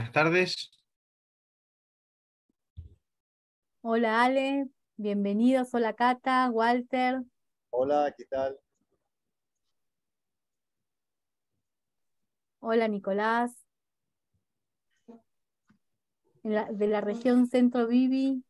Buenas tardes. Hola Ale, bienvenidos. Hola Cata, Walter, Hola, ¿qué tal? hola Nicolás, de la región Centro Vivi.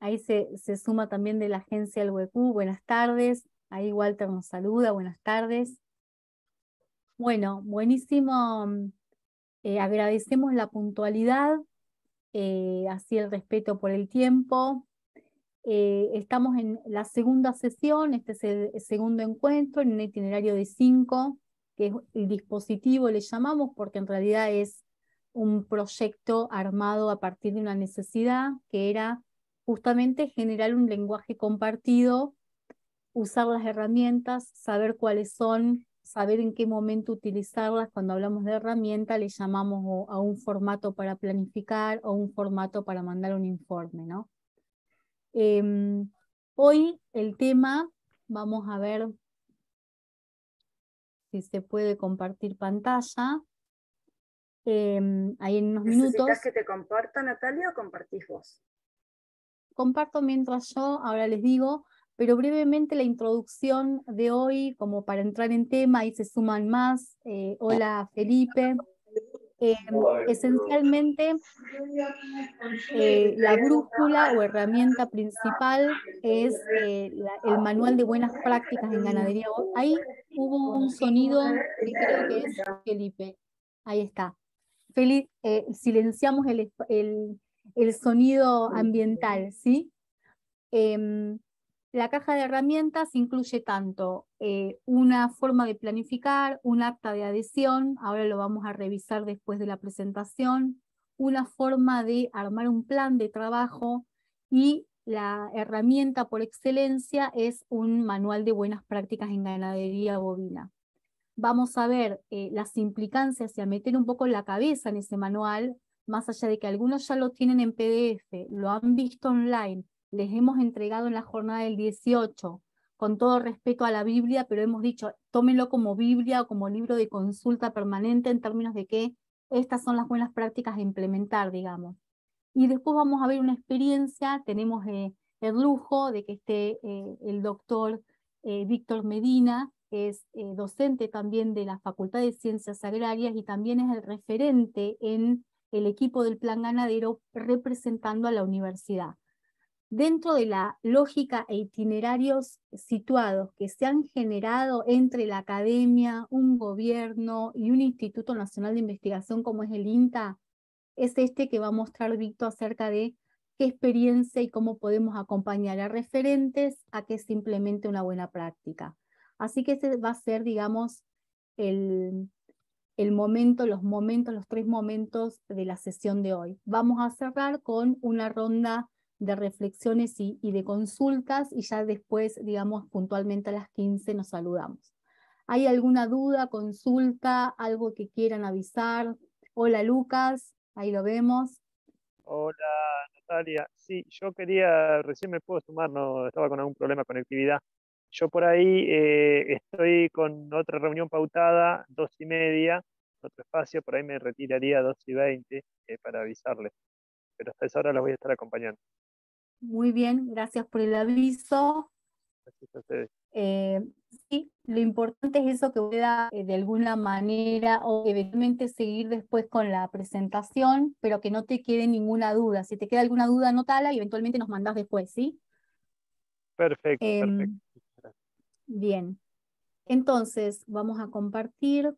Ahí se suma también de la agencia El Huecú. Buenas tardes. Ahí Walter nos saluda, buenas tardes. Bueno, buenísimo. Agradecemos la puntualidad, así el respeto por el tiempo. Estamos en la segunda sesión, este es el segundo encuentro en un itinerario de 5, que es el dispositivo, le llamamos, porque en realidad es un proyecto armado a partir de una necesidad que era justamente generar un lenguaje compartido, usar las herramientas, saber cuáles son, saber en qué momento utilizarlas. Cuando hablamos de herramienta le llamamos a un formato para planificar o un formato para mandar un informe, ¿no? Hoy el tema, vamos a ver si se puede compartir pantalla. Ahí en unos ¿Necesitas minutos. que te comparta, Natalia, o compartís vos? Comparto mientras yo, ahora les digo, pero brevemente la introducción de hoy, como para entrar en tema, y se suman más. Hola Felipe. Esencialmente, la brújula o herramienta principal es el manual de buenas prácticas en ganadería. Ahí hubo un sonido que creo que es Felipe. Ahí está. Silenciamos el sonido ambiental, ¿sí? Em, la caja de herramientas incluye tanto una forma de planificar, un acta de adhesión, ahora lo vamos a revisar después de la presentación, una forma de armar un plan de trabajo, y la herramienta por excelencia es un manual de buenas prácticas en ganadería bovina. Vamos a ver las implicancias y a meter un poco la cabeza en ese manual, más allá de que algunos ya lo tienen en PDF, lo han visto online, les hemos entregado en la jornada del 18, con todo respeto a la Biblia, pero hemos dicho, tómenlo como Biblia o como libro de consulta permanente en términos de que estas son las buenas prácticas a implementar, digamos. Y después vamos a ver una experiencia, tenemos el lujo de que esté el doctor Víctor Medina, que es docente también de la Facultad de Ciencias Agrarias y también es el referente en el equipo del Plan Ganadero representando a la universidad. Dentro de la lógica e itinerarios situados que se han generado entre la academia, un gobierno y un Instituto Nacional de Investigación como es el INTA, es este que va a mostrar Víctor acerca de qué experiencia y cómo podemos acompañar a referentes a que se implemente una buena práctica. Así que ese va a ser, digamos, el, los 3 momentos de la sesión de hoy. Vamos a cerrar con una ronda de reflexiones y de consultas, y ya después, digamos, puntualmente a las 15 nos saludamos. ¿Hay alguna duda, consulta, algo que quieran avisar? Hola Lucas, ahí lo vemos. Hola Natalia, sí, yo quería, recién me puedo sumar, no estaba con algún problema de conectividad. Yo por ahí estoy con otra reunión pautada, 2:30, otro espacio, por ahí me retiraría a 2:20 para avisarles, pero hasta esa hora los voy a estar acompañando. Muy bien, gracias por el aviso. Gracias a ustedes. Eh, sí, lo importante es eso, que pueda de alguna manera o eventualmente seguir después con la presentación, pero que no te quede ninguna duda. Si te queda alguna duda, anótala y eventualmente nos mandás después, ¿sí? Perfecto, perfecto. Gracias. Bien, entonces vamos a compartir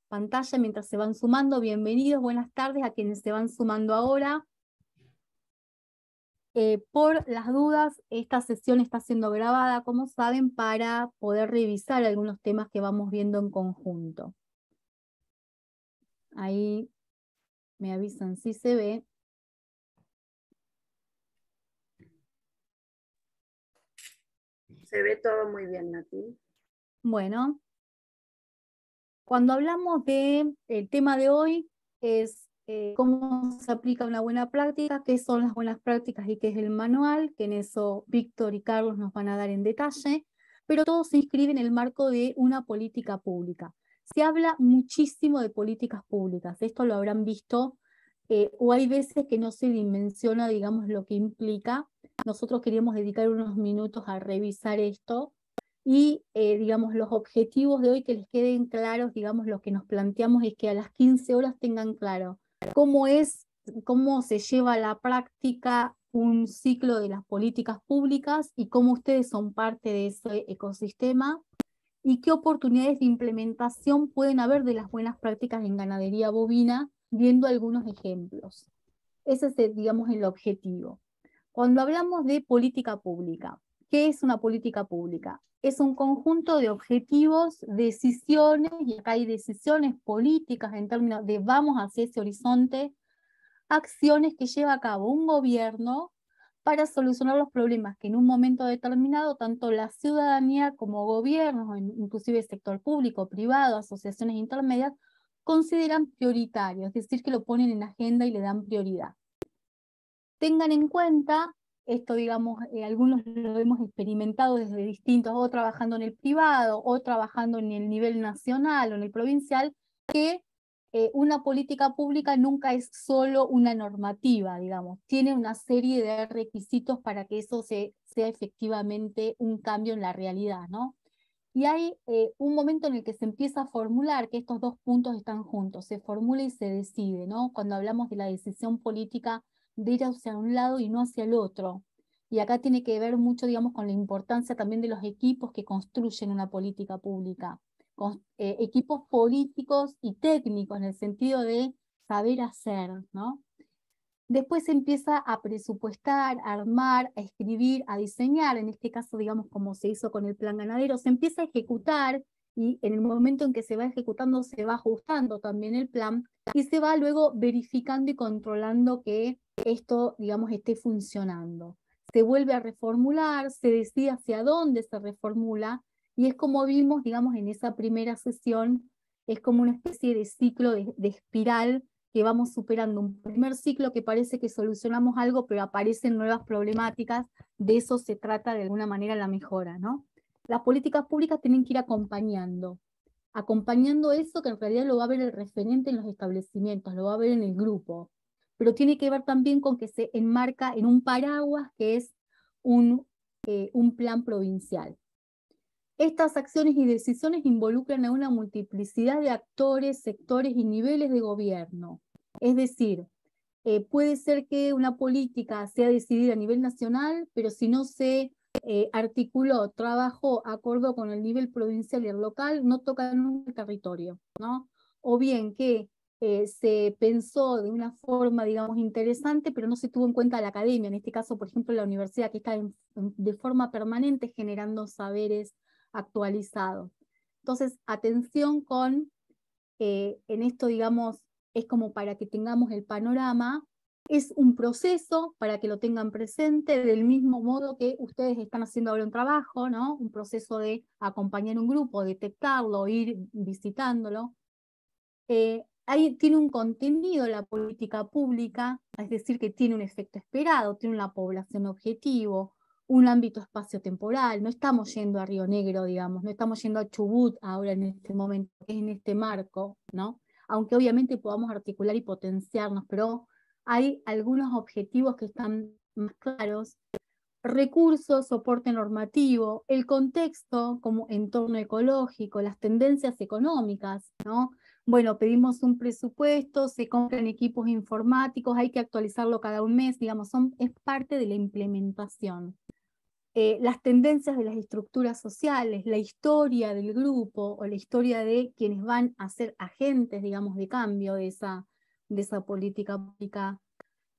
pantalla mientras se van sumando. Bienvenidos, buenas tardes a quienes se van sumando ahora. Por las dudas, esta sesión está siendo grabada, como saben, para poder revisar algunos temas que vamos viendo en conjunto. Ahí me avisan si se ve. Se ve todo muy bien, Nati. Bueno, Cuando hablamos del tema de hoy es cómo se aplica una buena práctica, qué son las buenas prácticas y qué es el manual, que en eso Víctor y Carlos nos van a dar en detalle, pero todo se inscribe en el marco de una política pública. Se habla muchísimo de políticas públicas, esto lo habrán visto, o hay veces que no se dimensiona, digamos, lo que implica. Nosotros queríamos dedicar unos minutos a revisar esto, y digamos, los objetivos de hoy que les queden claros, digamos, lo que nos planteamos es que a las 15 horas tengan claro cómo se lleva a la práctica un ciclo de las políticas públicas y cómo ustedes son parte de ese ecosistema y qué oportunidades de implementación pueden haber de las buenas prácticas en ganadería bovina, viendo algunos ejemplos. Ese es, digamos, el objetivo. Cuando hablamos de política pública, ¿qué es una política pública? Es un conjunto de objetivos, decisiones, y acá hay decisiones políticas en términos de vamos hacia ese horizonte, acciones que lleva a cabo un gobierno para solucionar los problemas que en un momento determinado tanto la ciudadanía como gobiernos, inclusive el sector público, privado, asociaciones intermedias, consideran prioritario, es decir, que lo ponen en agenda y le dan prioridad. Tengan en cuenta, esto digamos, algunos lo hemos experimentado desde distintos, o trabajando en el privado, o trabajando en el nivel nacional o en el provincial, que una política pública nunca es solo una normativa, digamos, tiene una serie de requisitos para que eso sea efectivamente un cambio en la realidad, ¿no? Y hay un momento en el que se empieza a formular que estos dos puntos están juntos, se formula y se decide, ¿no? Cuando hablamos de la decisión política de ir hacia un lado y no hacia el otro. Y acá tiene que ver mucho, digamos, con la importancia también de los equipos que construyen una política pública. Equipos políticos y técnicos en el sentido de saber hacer, ¿no? Después se empieza a presupuestar, a armar, a escribir, a diseñar, en este caso, digamos, como se hizo con el plan ganadero, se empieza a ejecutar y en el momento en que se va ejecutando se va ajustando también el plan y se va luego verificando y controlando que esto, digamos, esté funcionando. Se vuelve a reformular, se decide hacia dónde se reformula y es como vimos, digamos, en esa primera sesión, es como una especie de ciclo de espiral que vamos superando un primer ciclo que parece que solucionamos algo, pero aparecen nuevas problemáticas, de eso se trata de alguna manera la mejora, ¿no? Las políticas públicas tienen que ir acompañando eso que en realidad lo va a ver el referente en los establecimientos, lo va a ver en el grupo, pero tiene que ver también con que se enmarca en un paraguas que es un plan provincial. Estas acciones y decisiones involucran a una multiplicidad de actores, sectores y niveles de gobierno. Es decir, puede ser que una política sea decidida a nivel nacional, pero si no se articuló, trabajó, acordó con el nivel provincial y el local, no toca nunca el territorio, ¿no? O bien que se pensó de una forma, digamos, interesante, pero no se tuvo en cuenta la academia, en este caso, por ejemplo, la universidad, que está de forma permanente generando saberes actualizados. Entonces, atención con, en esto, digamos, es como para que tengamos el panorama, es un proceso para que lo tengan presente, del mismo modo que ustedes están haciendo ahora un trabajo, ¿no? Un proceso de acompañar un grupo, detectarlo, ir visitándolo. Ahí tiene un contenido la política pública, es decir, que tiene un efecto esperado, tiene una población objetivo, un ámbito espacio-temporal. No estamos yendo a Río Negro, digamos, no estamos yendo a Chubut ahora en este momento, es en este marco, ¿no? Aunque obviamente podamos articular y potenciarnos, pero hay algunos objetivos que están más claros. Recursos, soporte normativo, el contexto como entorno ecológico, las tendencias económicas, ¿no? Bueno, pedimos un presupuesto, se compran equipos informáticos, hay que actualizarlo cada un mes, digamos, es parte de la implementación. Las tendencias de las estructuras sociales, la historia del grupo o la historia de quienes van a ser agentes, digamos, de cambio de esa política pública.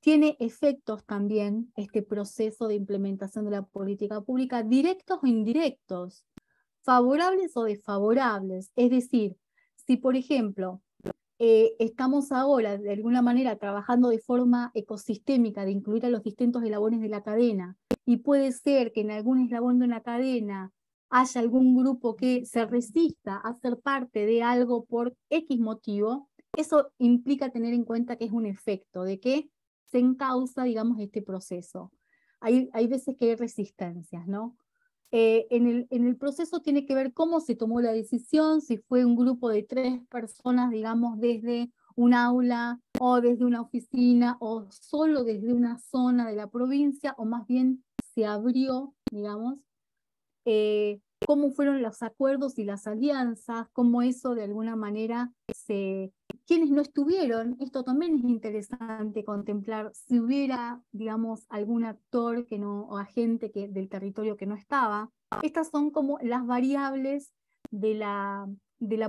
Tiene efectos también este proceso de implementación de la política pública, directos o indirectos, favorables o desfavorables. Es decir, si por ejemplo estamos ahora de alguna manera trabajando de forma ecosistémica de incluir a los distintos eslabones de la cadena, y puede ser que en algún eslabón de una cadena haya algún grupo que se resista a ser parte de algo por X motivo, eso implica tener en cuenta que es un efecto, de que se encausa, digamos, este proceso. Hay veces que hay resistencias, ¿no? En el proceso tiene que ver cómo se tomó la decisión, si fue un grupo de 3 personas, digamos, desde un aula o desde una oficina o solo desde una zona de la provincia, o más bien se abrió, digamos, cómo fueron los acuerdos y las alianzas, cómo eso de alguna manera quienes no estuvieron, esto también es interesante contemplar, si hubiera, digamos, algún actor que no, o agente del territorio que no estaba. Estas son como las variables de la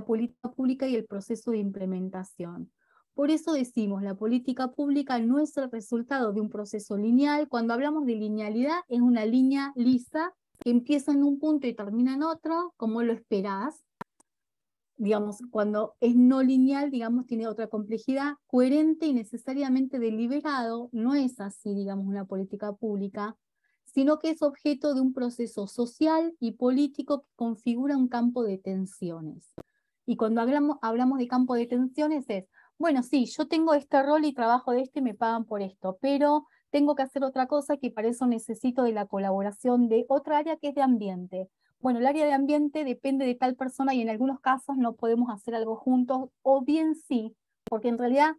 política pública y el proceso de implementación. Por eso decimos, la política pública no es el resultado de un proceso lineal. Cuando hablamos de linealidad, es una línea lisa que empieza en un punto y termina en otro, como lo esperás. Digamos, cuando es no lineal, digamos, tiene otra complejidad, coherente y necesariamente deliberado, no es así, digamos, una política pública, sino que es objeto de un proceso social y político que configura un campo de tensiones. Y cuando hablamos de campo de tensiones es, bueno, sí, yo tengo este rol y trabajo de esto y me pagan por esto, pero tengo que hacer otra cosa que para eso necesito de la colaboración de otra área que es de ambiente. Bueno, el área de ambiente depende de tal persona y en algunos casos no podemos hacer algo juntos, o bien sí, porque en realidad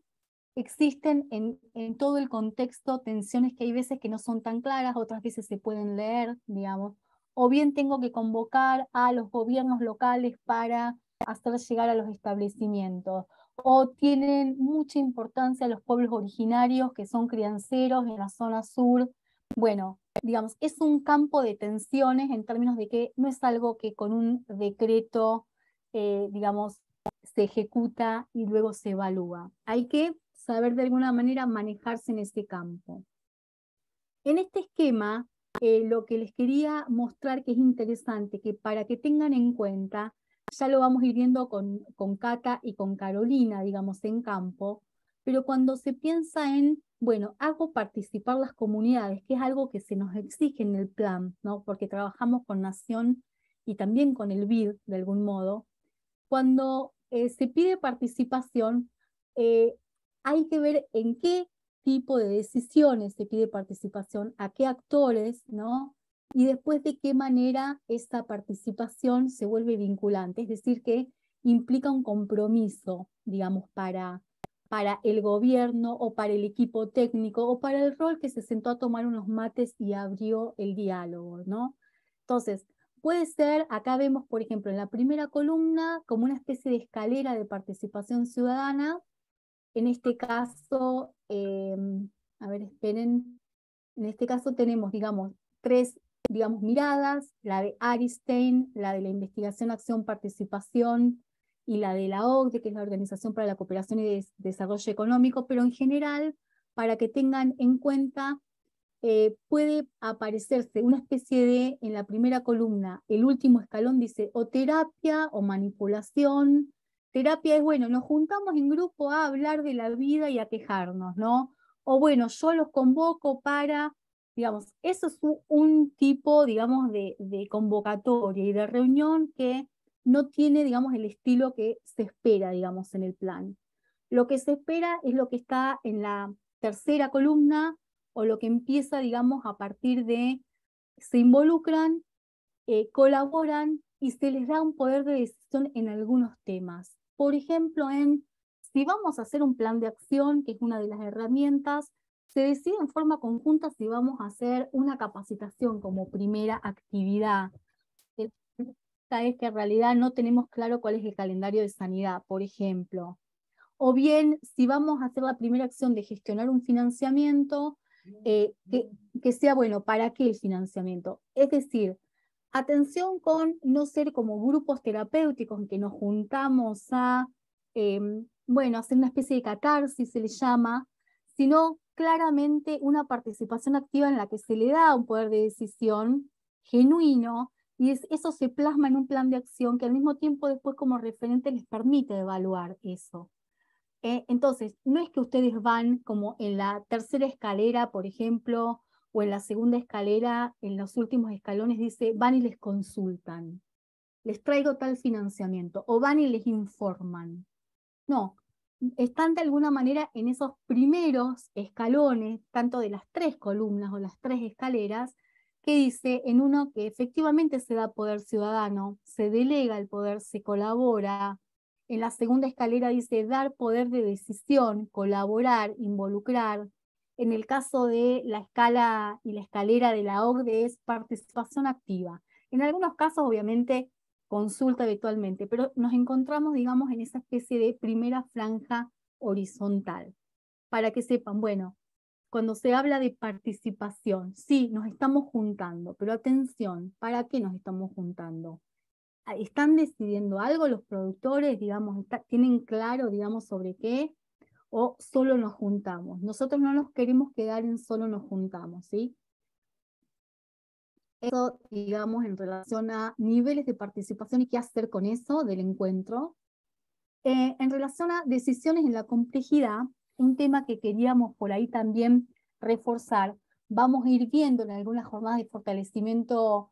existen en todo el contexto tensiones que hay veces que no son tan claras, otras veces se pueden leer, digamos, o bien tengo que convocar a los gobiernos locales para hacer llegar a los establecimientos, o tienen mucha importancia los pueblos originarios que son crianceros en la zona sur. Bueno, digamos, es un campo de tensiones en términos de que no es algo que con un decreto, digamos, se ejecuta y luego se evalúa. Hay que saber de alguna manera manejarse en ese campo. En este esquema, lo que les quería mostrar que es interesante, que para que tengan en cuenta, ya lo vamos a ir viendo con Cata y con Carolina, digamos, en campo, pero cuando se piensa en, bueno, hago participar las comunidades, que es algo que se nos exige en el plan, ¿no? Porque trabajamos con Nación y también con el BID, de algún modo. Cuando se pide participación, hay que ver en qué tipo de decisiones se pide participación, a qué actores, ¿no? Y después de qué manera esta participación se vuelve vinculante, es decir, que implica un compromiso, digamos, para el gobierno o para el equipo técnico o para el rol que se sentó a tomar unos mates y abrió el diálogo, ¿no? Entonces, puede ser, acá vemos, por ejemplo, en la primera columna, como una especie de escalera de participación ciudadana. En este caso, a ver, esperen, en este caso tenemos, digamos, 3, digamos, miradas, la de Aristein, la de la investigación, acción, participación, y la de la OCDE, que es la Organización para la Cooperación y Desarrollo Económico, pero en general, para que tengan en cuenta, puede aparecerse una especie de, en la primera columna, el último escalón dice o terapia o manipulación. Terapia es, bueno, nos juntamos en grupo a hablar de la vida y a quejarnos, ¿no? O bueno, yo los convoco para, digamos, eso es un tipo, digamos, de convocatoria y de reunión que no tiene, digamos, el estilo que se espera, digamos, en el plan. Lo que se espera es lo que está en la tercera columna, o lo que empieza, digamos, a partir de se involucran, colaboran y se les da un poder de decisión en algunos temas. Por ejemplo, si vamos a hacer un plan de acción, que es una de las herramientas, se decide en forma conjunta si vamos a hacer una capacitación como primera actividad. Esta es que en realidad no tenemos claro cuál es el calendario de sanidad, por ejemplo. O bien, si vamos a hacer la primera acción de gestionar un financiamiento, que sea, bueno, ¿para qué el financiamiento? Es decir, atención con no ser como grupos terapéuticos en que nos juntamos a, bueno, hacer una especie de catarsis, se le llama, sino claramente una participación activa en la que se le da un poder de decisión genuino, y eso se plasma en un plan de acción que al mismo tiempo después como referente les permite evaluar eso. Entonces, no es que ustedes van como en la tercera escalera, por ejemplo, o en la segunda escalera, en los últimos escalones dice, van y les consultan, les traigo tal financiamiento, o van y les informan. No, están de alguna manera en esos primeros escalones, tanto de las 3 columnas o las 3 escaleras, que dice en uno que efectivamente se da poder ciudadano, se delega el poder, se colabora. En la segunda escalera dice dar poder de decisión, colaborar, involucrar. En el caso de la escala y la escalera de la OCDE es participación activa. En algunos casos, obviamente, consulta habitualmente, pero nos encontramos, digamos, en esa especie de primera franja horizontal. Para que sepan, bueno, cuando se habla de participación, sí, nos estamos juntando, pero atención, ¿para qué nos estamos juntando? ¿Están decidiendo algo los productores, digamos, tienen claro, digamos, sobre qué? ¿O solo nos juntamos? Nosotros no nos queremos quedar en solo nos juntamos, ¿sí? Eso, digamos, en relación a niveles de participación y qué hacer con eso del encuentro. En relación a decisiones en la complejidad, un tema que queríamos por ahí también reforzar, vamos a ir viendo en algunas jornadas de fortalecimiento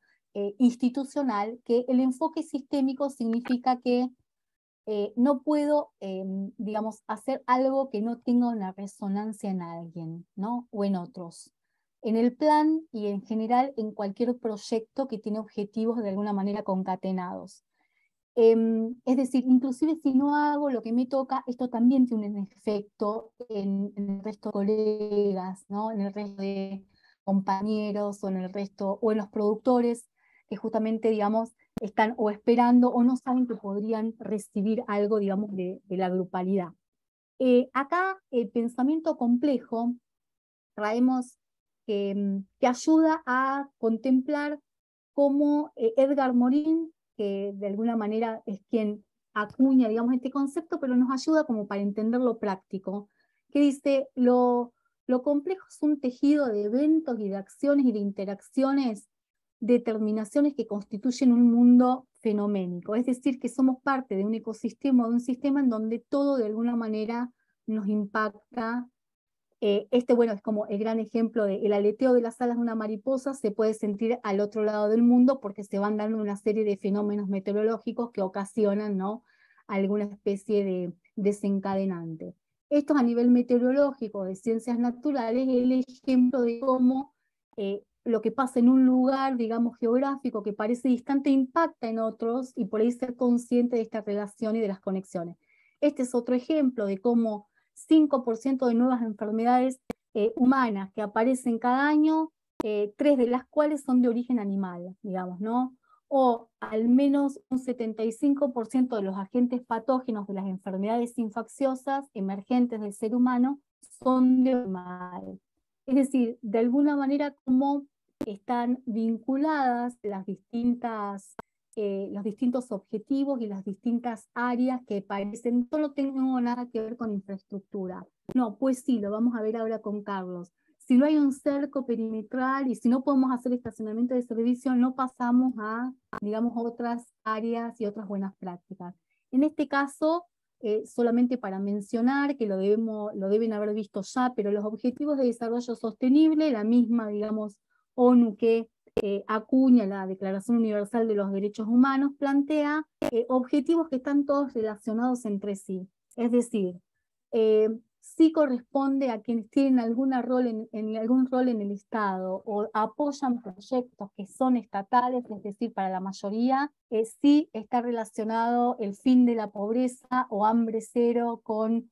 institucional que el enfoque sistémico significa que no puedo, digamos, hacer algo que no tenga una resonancia en alguien, ¿no? O en otros. En el plan y en general en cualquier proyecto que tiene objetivos de alguna manera concatenados. Es decir, inclusive si no hago lo que me toca, esto también tiene un efecto en el resto de colegas, ¿no? En el resto de compañeros o en el resto, o en los productores que justamente, digamos, están o esperando o no saben que podrían recibir algo, digamos, de la grupalidad. Acá el pensamiento complejo traemos que ayuda a contemplar cómo Edgar Morin, que de alguna manera es quien acuña, digamos, este concepto, pero nos ayuda como para entender lo práctico, que dice, lo complejo es un tejido de eventos y de acciones y de interacciones, determinaciones que constituyen un mundo fenoménico, es decir, que somos parte de un ecosistema, de un sistema en donde todo de alguna manera nos impacta. Bueno, es como el gran ejemplo de el aleteo de las alas de una mariposa se puede sentir al otro lado del mundo porque se van dando una serie de fenómenos meteorológicos que ocasionan, ¿no?, alguna especie de desencadenante. Esto a nivel meteorológico, de ciencias naturales, es el ejemplo de cómo lo que pasa en un lugar, digamos, geográfico que parece distante impacta en otros y por ahí ser consciente de esta relación y de las conexiones. Este es otro ejemplo de cómo 5% de nuevas enfermedades humanas que aparecen cada año, 3 de las cuales son de origen animal, digamos, ¿no? O al menos un 75% de los agentes patógenos de las enfermedades infecciosas emergentes del ser humano son de animal. Es decir, de alguna manera como están vinculadas las los distintos objetivos y las distintas áreas que parecen, no tengo nada que ver con infraestructura. No, pues sí, lo vamos a ver ahora con Carlos. Si no hay un cerco perimetral y si no podemos hacer estacionamiento de servicio, no pasamos a, digamos, otras áreas y otras buenas prácticas. En este caso, solamente para mencionar que lo deben haber visto ya, pero los Objetivos de Desarrollo Sostenible, la misma, digamos, ONU que acuña la Declaración Universal de los Derechos Humanos, plantea objetivos que están todos relacionados entre sí. Es decir, sí corresponde a quienes tienen algún rol en el Estado o apoyan proyectos que son estatales, es decir, para la mayoría, sí está relacionado el fin de la pobreza o hambre cero con,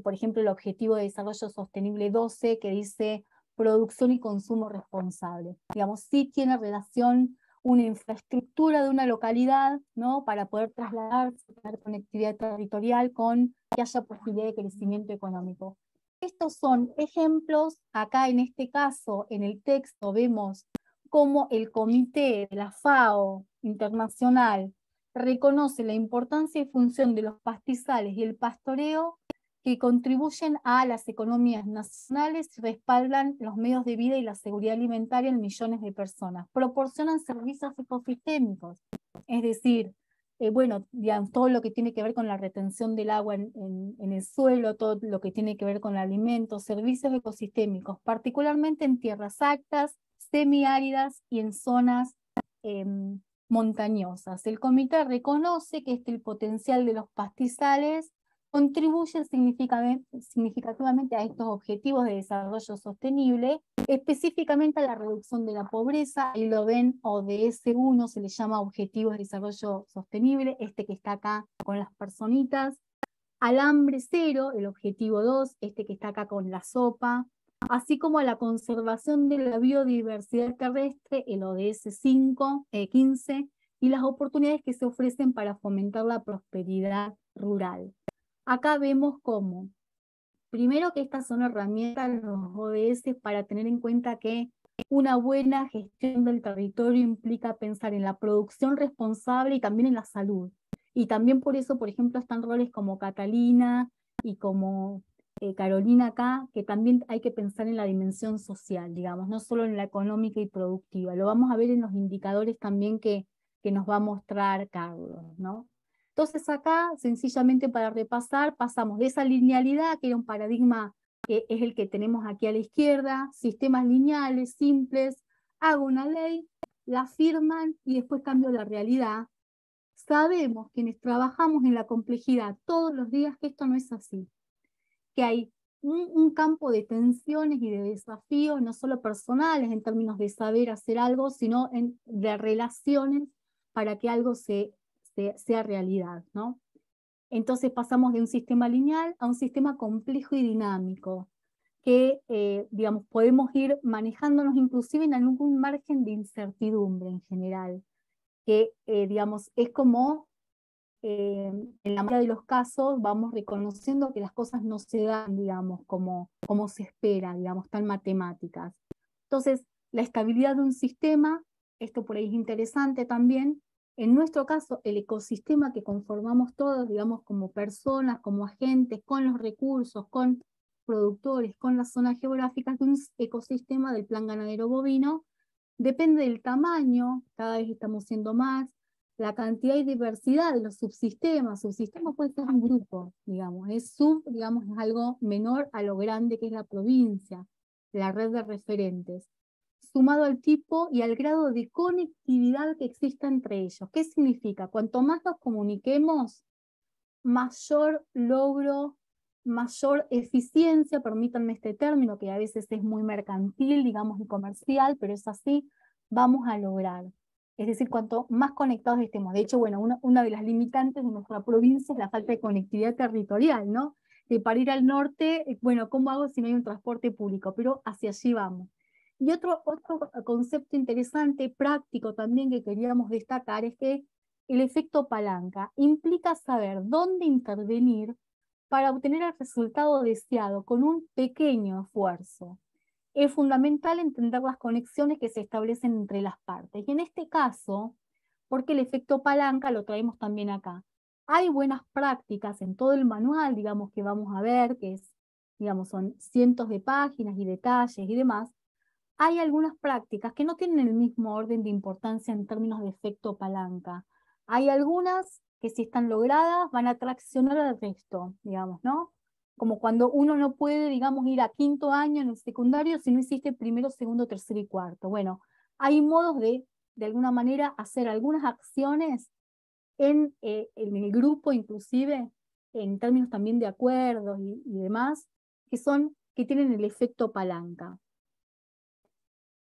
por ejemplo, el Objetivo de Desarrollo Sostenible 12, que dice producción y consumo responsable. Digamos, sí tiene relación una infraestructura de una localidad, ¿no?, para poder trasladarse, tener conectividad territorial con que haya posibilidad de crecimiento económico. Estos son ejemplos. Acá en este caso, en el texto, vemos cómo el Comité de la FAO internacional reconoce la importancia y función de los pastizales y el pastoreo que contribuyen a las economías nacionales y respaldan los medios de vida y la seguridad alimentaria en millones de personas. Proporcionan servicios ecosistémicos, es decir, bueno, digamos, todo lo que tiene que ver con la retención del agua en el suelo, todo lo que tiene que ver con alimentos, servicios ecosistémicos, particularmente en tierras altas, semiáridas y en zonas montañosas. El comité reconoce que el potencial de los pastizales contribuye significativamente a estos objetivos de desarrollo sostenible, específicamente a la reducción de la pobreza. Ahí lo ven, ODS 1 se le llama Objetivos de Desarrollo Sostenible, que está acá con las personitas, al hambre cero, el objetivo 2, que está acá con la sopa, así como a la conservación de la biodiversidad terrestre, el ODS 15, y las oportunidades que se ofrecen para fomentar la prosperidad rural. Acá vemos cómo, primero, que estas son herramientas, los ODS, para tener en cuenta que una buena gestión del territorio implica pensar en la producción responsable y también en la salud. Y también por eso, por ejemplo, están roles como Catalina y como Carolina acá, que también hay que pensar en la dimensión social, digamos, no solo en la económica y productiva. Lo vamos a ver en los indicadores también que nos va a mostrar Carlos, ¿no? Entonces acá, sencillamente para repasar, pasamos de esa linealidad, que era un paradigma que es el que tenemos aquí a la izquierda, sistemas lineales, simples, hago una ley, la firman y después cambio la realidad. Sabemos, quienes trabajamos en la complejidad todos los días, que esto no es así, que hay un campo de tensiones y de desafíos, no solo personales en términos de saber hacer algo, sino de relaciones para que algo sea realidad, ¿no? Entonces pasamos de un sistema lineal a un sistema complejo y dinámico, que, digamos, podemos ir manejándonos inclusive en algún margen de incertidumbre en general, que, digamos, es como, en la mayoría de los casos, vamos reconociendo que las cosas no se dan, digamos, como se espera, digamos, tan matemáticas. Entonces, la estabilidad de un sistema, esto por ahí es interesante también. En nuestro caso, el ecosistema que conformamos todos, digamos, como personas, como agentes, con los recursos, con productores, con las zonas geográficas de un ecosistema del plan ganadero bovino, depende del tamaño, cada vez estamos siendo más, la cantidad y diversidad de los subsistemas. Subsistemas puede ser un grupo, digamos, digamos, es algo menor a lo grande que es la provincia, la red de referentes, sumado al tipo y al grado de conectividad que exista entre ellos. ¿Qué significa? Cuanto más nos comuniquemos, mayor logro, mayor eficiencia, permítanme este término que a veces es muy mercantil, digamos, y comercial, pero es así, vamos a lograr. Es decir, cuanto más conectados estemos. De hecho, bueno, una de las limitantes de nuestra provincia es la falta de conectividad territorial, ¿no? Que para ir al norte, bueno, ¿cómo hago si no hay un transporte público? Pero hacia allí vamos. Y otro concepto interesante, práctico también, que queríamos destacar, es que el efecto palanca implica saber dónde intervenir para obtener el resultado deseado con un pequeño esfuerzo. Es fundamental entender las conexiones que se establecen entre las partes. Y en este caso, porque el efecto palanca lo traemos también acá, hay buenas prácticas en todo el manual, digamos, que vamos a ver, que es, digamos, son cientos de páginas y detalles y demás. Hay algunas prácticas que no tienen el mismo orden de importancia en términos de efecto palanca. Hay algunas que, si están logradas, van a traccionar al resto, digamos, ¿no? Como cuando uno no puede, digamos, ir a quinto año en el secundario si no hiciste primero, segundo, tercero y cuarto. Bueno, hay modos de alguna manera, hacer algunas acciones en el grupo, inclusive, en términos también de acuerdos y demás, que tienen el efecto palanca.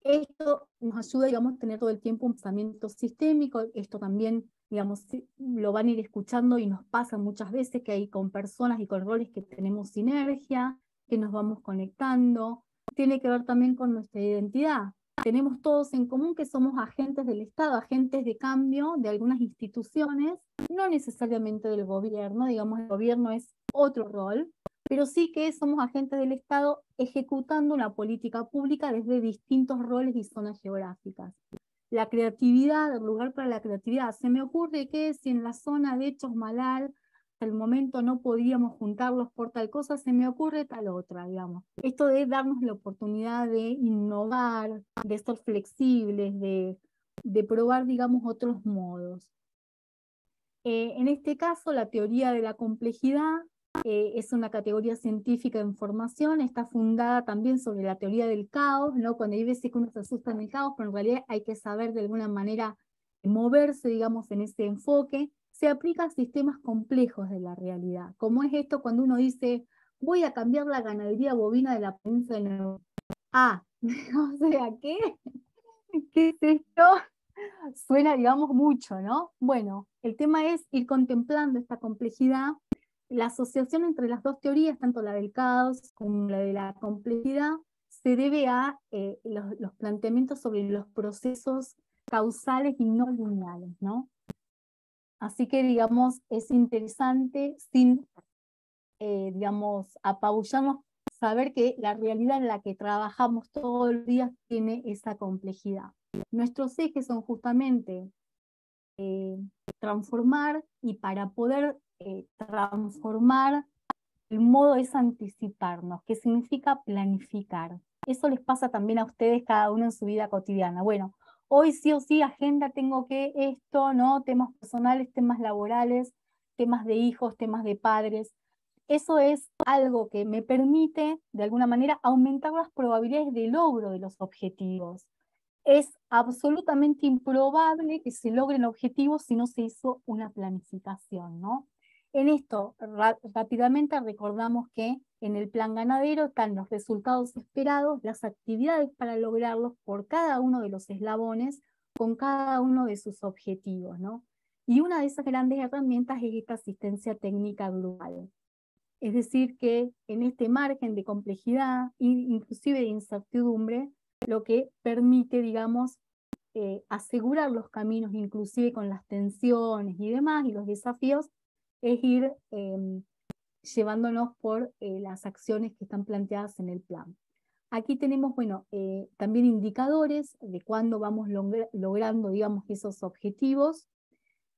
Esto nos ayuda, digamos, a tener todo el tiempo un pensamiento sistémico. Esto también, digamos, lo van a ir escuchando y nos pasa muchas veces, que hay con personas y con roles que tenemos sinergia, que nos vamos conectando. Tiene que ver también con nuestra identidad. Tenemos todos en común que somos agentes del Estado, agentes de cambio de algunas instituciones, no necesariamente del gobierno. Digamos, el gobierno es otro rol, pero sí que somos agentes del Estado ejecutando una política pública desde distintos roles y zonas geográficas. La creatividad, el lugar para la creatividad. Se me ocurre que si en la zona de Chosmalal hasta el momento no podíamos juntarlos por tal cosa, se me ocurre tal otra, digamos. Esto de darnos la oportunidad de innovar, de ser flexibles, de probar, digamos, otros modos. En este caso, la teoría de la complejidad es una categoría científica de información, está fundada también sobre la teoría del caos, ¿no? Cuando hay veces que uno se asusta en el caos, pero en realidad hay que saber de alguna manera moverse, digamos, en ese enfoque. Se aplica a sistemas complejos de la realidad, como es esto cuando uno dice, voy a cambiar la ganadería bovina de la provincia de Nueva York. Ah, o sea, ¿qué? ¿Qué es esto? Suena, digamos, mucho, ¿no? Bueno, el tema es ir contemplando esta complejidad. La asociación entre las dos teorías, tanto la del caos como la de la complejidad, se debe a los planteamientos sobre los procesos causales y no lineales, ¿no? Así que, digamos, es interesante, sin, digamos, apabullarnos, saber que la realidad en la que trabajamos todos los días tiene esa complejidad. Nuestros ejes son justamente transformar, y para poder transformar, el modo es anticiparnos, que significa planificar. Eso les pasa también a ustedes, cada uno en su vida cotidiana. Bueno, hoy sí o sí, agenda, tengo que esto, ¿no? Temas personales, temas laborales, temas de hijos, temas de padres. Eso es algo que me permite, de alguna manera, aumentar las probabilidades de logro de los objetivos. Es absolutamente improbable que se logren objetivos si no se hizo una planificación, ¿no? En esto, rápidamente recordamos que en el plan ganadero están los resultados esperados, las actividades para lograrlos por cada uno de los eslabones, con cada uno de sus objetivos, ¿no? Y una de esas grandes herramientas es esta asistencia técnica global. Es decir, que en este margen de complejidad, inclusive de incertidumbre, lo que permite, digamos, asegurar los caminos, inclusive con las tensiones y demás, y los desafíos, es ir llevándonos por las acciones que están planteadas en el plan. Aquí tenemos, bueno, también indicadores de cuándo vamos logrando, digamos, esos objetivos.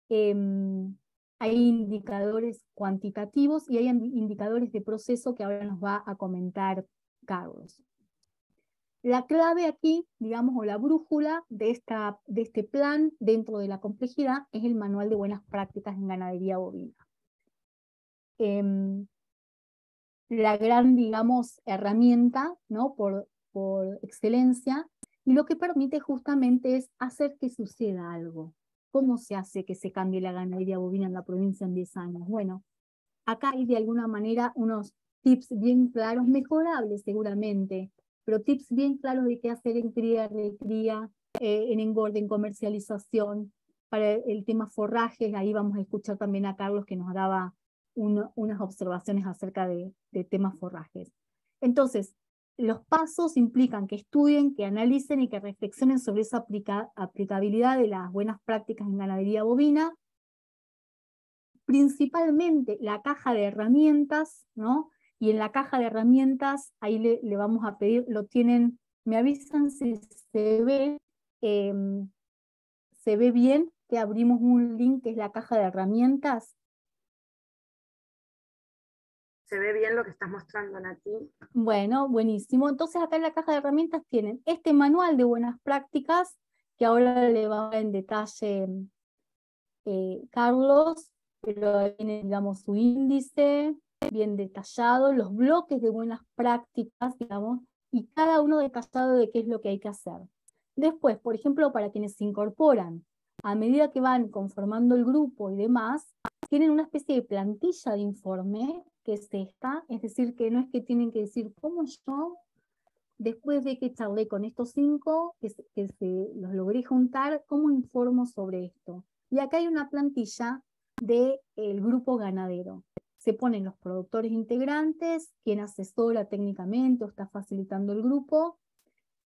Hay indicadores cuantitativos y hay indicadores de proceso que ahora nos va a comentar Carlos. La clave aquí, digamos, o la brújula de este plan dentro de la complejidad es el Manual de Buenas Prácticas en Ganadería Bovina. La gran, digamos, herramienta, ¿no? por excelencia, y lo que permite justamente es hacer que suceda algo. ¿Cómo se hace que se cambie la ganadería bovina en la provincia en 10 años? Bueno, acá hay de alguna manera unos tips bien claros, mejorables seguramente, pero tips bien claros de qué hacer en cría, recría, en engorde, en comercialización, para el tema forrajes. Ahí vamos a escuchar también a Carlos que nos daba unas observaciones acerca de temas forrajes. Entonces, los pasos implican que estudien, que analicen y que reflexionen sobre esa aplicabilidad de las buenas prácticas en ganadería bovina, principalmente la caja de herramientas, ¿no? Y en la caja de herramientas, ahí le vamos a pedir, lo tienen, me avisan si se ve bien, que abrimos un link que es la caja de herramientas. Se ve bien lo que estás mostrando, Nati. Bueno, buenísimo. Entonces acá en la caja de herramientas tienen este manual de buenas prácticas, que ahora le va a dar en detalle Carlos, pero ahí tiene, digamos, su índice bien detallado, los bloques de buenas prácticas, digamos, y cada uno detallado de qué es lo que hay que hacer. Después, por ejemplo, para quienes se incorporan, a medida que van conformando el grupo y demás, tienen una especie de plantilla de informe, que es esta, es decir, que no es que tienen que decir, ¿cómo yo, después de que charlé con estos 5, que los logré juntar, cómo informo sobre esto? Y acá hay una plantilla del grupo ganadero. Se ponen los productores integrantes, quien asesora técnicamente o está facilitando el grupo,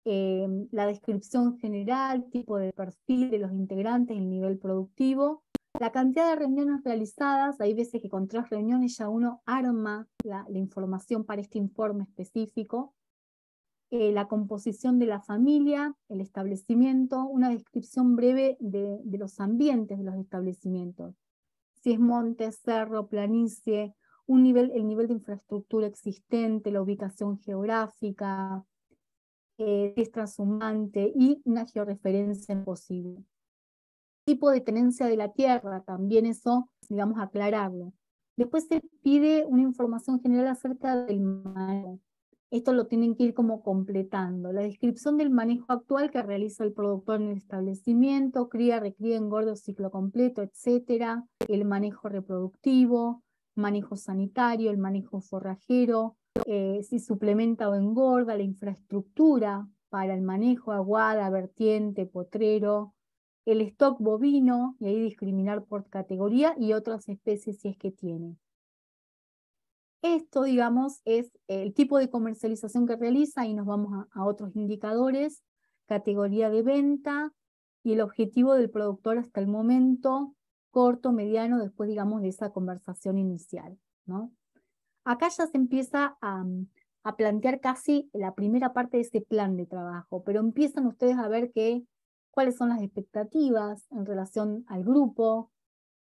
la descripción general, tipo de perfil de los integrantes, el nivel productivo, la cantidad de reuniones realizadas. Hay veces que con 3 reuniones ya uno arma la información para este informe específico, la composición de la familia, el establecimiento, una descripción breve de los ambientes de los establecimientos. Si es monte, cerro, planicie, el nivel de infraestructura existente, la ubicación geográfica, si es transhumante, y una georreferencia posible. tipo de tenencia de la tierra, también eso, digamos, aclararlo. Después se pide una información general acerca del manejo. Esto lo tienen que ir como completando. La descripción del manejo actual que realiza el productor en el establecimiento, cría, recría, engorda, ciclo completo, etcétera. El manejo reproductivo, manejo sanitario, el manejo forrajero, si suplementa o engorda, la infraestructura para el manejo, aguada, vertiente, potrero, el stock bovino, y ahí discriminar por categoría y otras especies si es que tiene. Esto, digamos, es el tipo de comercialización que realiza, y nos vamos a otros indicadores, categoría de venta y el objetivo del productor hasta el momento, corto, mediano, después, digamos, de esa conversación inicial, ¿no? Acá ya se empieza a plantear casi la primera parte de ese plan de trabajo, pero empiezan ustedes a ver cuáles son las expectativas en relación al grupo,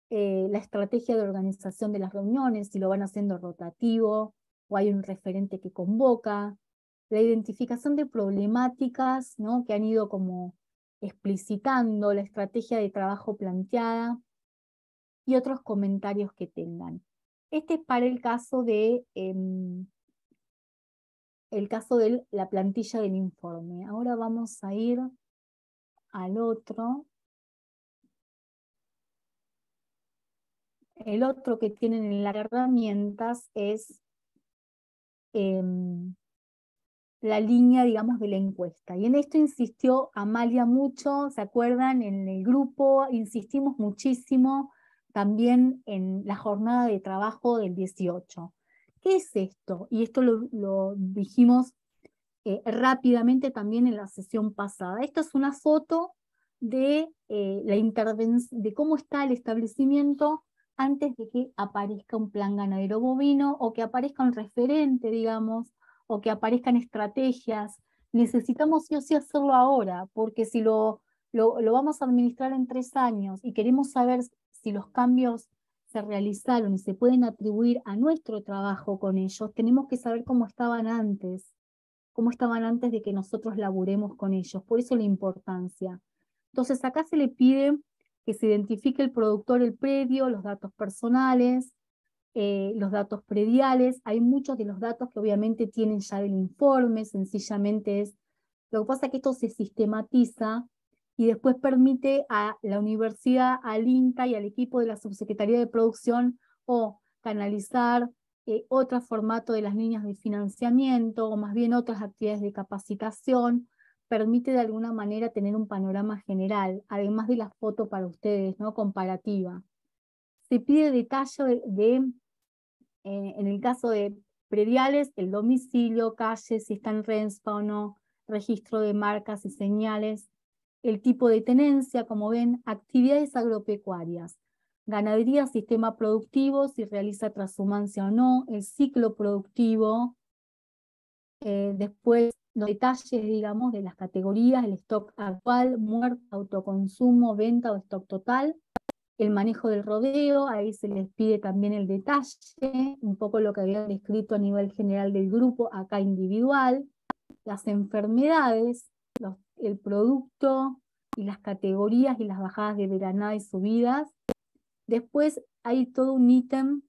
la estrategia de organización de las reuniones, si lo van haciendo rotativo o hay un referente que convoca, la identificación de problemáticas, ¿no?, que han ido como explicitando, la estrategia de trabajo planteada y otros comentarios que tengan. Este es para el caso de la plantilla del informe. Ahora vamos a ir al otro. El otro que tienen en las herramientas es la línea, digamos, de la encuesta. Y en esto insistió Amalia mucho, ¿se acuerdan? En el grupo insistimos muchísimo también en la jornada de trabajo del 18. ¿Qué es esto? Y esto lo dijimos rápidamente también en la sesión pasada. Esto es una foto de la intervención, de cómo está el establecimiento antes de que aparezca un plan ganadero bovino o que aparezca un referente, digamos, o que aparezcan estrategias. Necesitamos sí o sí hacerlo ahora, porque si lo vamos a administrar en 3 años y queremos saber si los cambios se realizaron y se pueden atribuir a nuestro trabajo con ellos, tenemos que saber cómo estaban antes de que nosotros laburemos con ellos. Por eso la importancia. Entonces acá se le pide que se identifique el productor, el predio, los datos personales, los datos prediales. Hay muchos de los datos que obviamente tienen ya del informe, sencillamente es, lo que pasa es que esto se sistematiza y después permite a la universidad, al INTA y al equipo de la Subsecretaría de Producción o canalizar otro formato de las líneas de financiamiento o más bien otras actividades de capacitación, permite de alguna manera tener un panorama general, además de la foto para ustedes, ¿no?, comparativa. Se pide detalle en el caso de prediales, el domicilio, calle, si está en RENSPA o no, registro de marcas y señales, el tipo de tenencia, como ven, actividades agropecuarias, ganadería, sistema productivo, si realiza transhumancia o no, el ciclo productivo, después los detalles, digamos, de las categorías, el stock actual, muerto, autoconsumo, venta o stock total, el manejo del rodeo, ahí se les pide también el detalle, un poco lo que habían descrito a nivel general del grupo, acá individual, las enfermedades, el producto y las categorías y las bajadas de veranada y subidas. Después hay todo un ítem,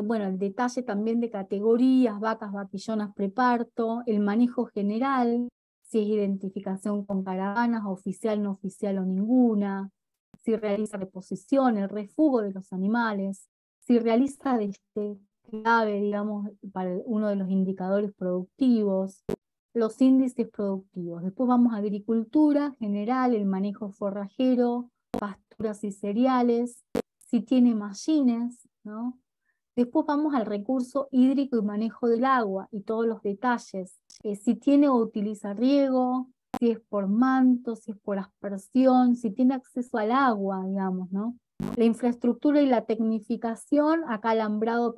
bueno, el detalle también de categorías, vacas, vaquillonas, preparto, el manejo general, si es identificación con caravanas, oficial, no oficial o ninguna, si realiza reposición, el refugo de los animales, si realiza clave, digamos, para uno de los indicadores productivos, los índices productivos. Después vamos a agricultura general, el manejo forrajero, pasturas y cereales, si tiene machines, ¿no? Después vamos al recurso hídrico y manejo del agua y todos los detalles, si tiene o utiliza riego, si es por manto, si es por aspersión, si tiene acceso al agua, digamos, ¿no? La infraestructura y la tecnificación, acá alambrado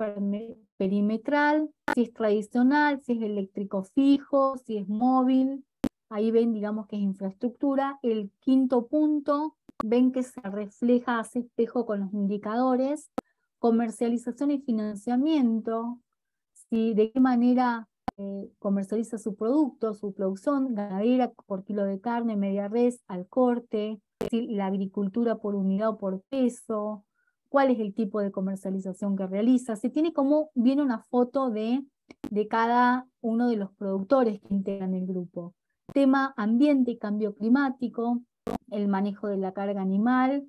perimetral, si es tradicional, si es eléctrico fijo, si es móvil, ahí ven, digamos, que es infraestructura. El quinto punto, ven que se refleja, hace espejo con los indicadores, comercialización y financiamiento, si de qué manera comercializa su producto, su producción, ganadera por kilo de carne, media res, al corte, decir, la agricultura por unidad o por peso, cuál es el tipo de comercialización que realiza. Se tiene como, viene una foto de cada uno de los productores que integran el grupo. Tema ambiente y cambio climático, el manejo de la carga animal,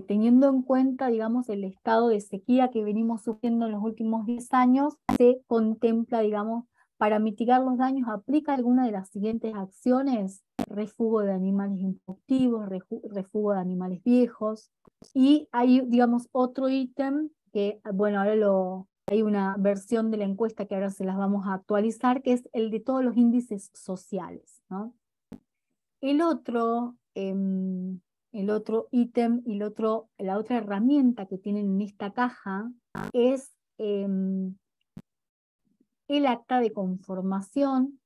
teniendo en cuenta, digamos, el estado de sequía que venimos sufriendo en los últimos 10 años, se contempla, digamos, para mitigar los daños, aplica alguna de las siguientes acciones: refugo de animales improductivos, refugo de animales viejos, y hay, digamos, otro ítem que, bueno, ahora hay una versión de la encuesta que ahora se las vamos a actualizar, que es el de todos los índices sociales, ¿no? El otro ítem y la otra herramienta que tienen en esta caja es el acta de conformación.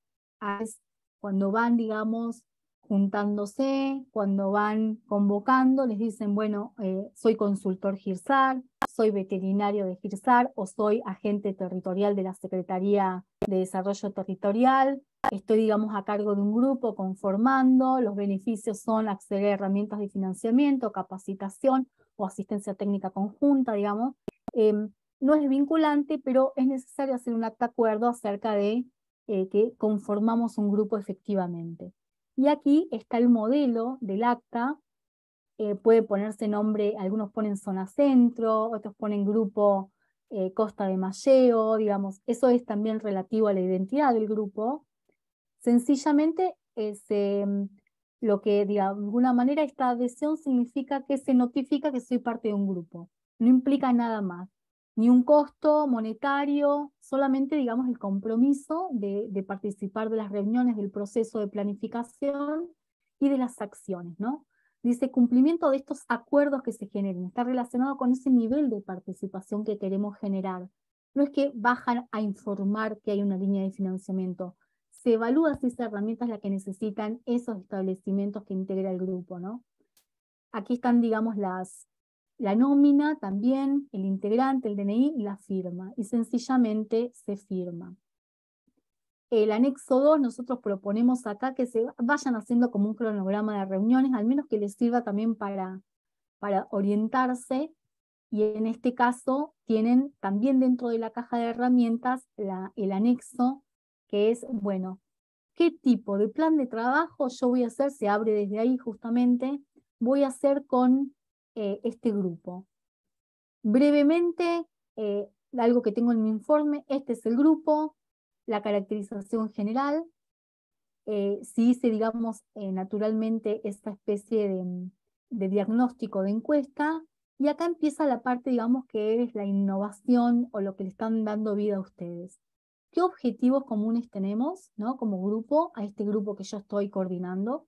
Es cuando van, digamos, juntándose, cuando van convocando, les dicen, bueno, soy consultor GIRSAR, soy veterinario de GIRSAR o soy agente territorial de la Secretaría de Desarrollo Territorial. Estoy, digamos, a cargo de un grupo conformando. Los beneficios son acceder a herramientas de financiamiento, capacitación o asistencia técnica conjunta, digamos. No es vinculante, pero es necesario hacer un acta acuerdo acerca de que conformamos un grupo efectivamente. Y aquí está el modelo del acta. Puede ponerse nombre, algunos ponen zona centro, otros ponen grupo Costa de Malleo, digamos. Eso es también relativo a la identidad del grupo. Sencillamente, lo que de alguna manera esta adhesión significa que se notifica que soy parte de un grupo. No implica nada más, ni un costo monetario, solamente, digamos, el compromiso de participar de las reuniones, del proceso de planificación y de las acciones, ¿no? Dice, cumplimiento de estos acuerdos que se generen, está relacionado con ese nivel de participación que queremos generar. No es que bajan a informar que hay una línea de financiamiento, se evalúa si esa herramienta es la que necesitan esos establecimientos que integra el grupo, ¿no? Aquí están, digamos, la nómina también, el integrante, el DNI y la firma, y sencillamente se firma. El anexo 2, nosotros proponemos acá que se vayan haciendo como un cronograma de reuniones, al menos que les sirva también para orientarse, y en este caso tienen también dentro de la caja de herramientas el anexo, que es, bueno, ¿qué tipo de plan de trabajo yo voy a hacer? Se abre desde ahí justamente, voy a hacer con este grupo. Brevemente, algo que tengo en mi informe, este es el grupo, la caracterización general, se hice, digamos, naturalmente esta especie de diagnóstico de encuesta, y acá empieza la parte, digamos, que es la innovación o lo que le están dando vida a ustedes. ¿Qué objetivos comunes tenemos, ¿no? Como grupo, a este grupo que yo estoy coordinando?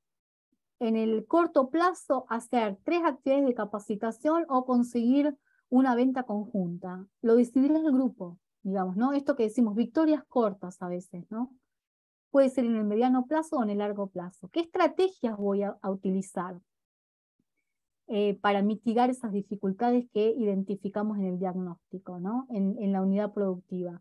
En el corto plazo, hacer 3 actividades de capacitación o conseguir una venta conjunta. Lo decidirá el grupo, digamos, ¿no? Esto que decimos, victorias cortas a veces, ¿no? Puede ser en el mediano plazo o en el largo plazo. ¿Qué estrategias voy a utilizar para mitigar esas dificultades que identificamos en el diagnóstico, ¿no? En la unidad productiva?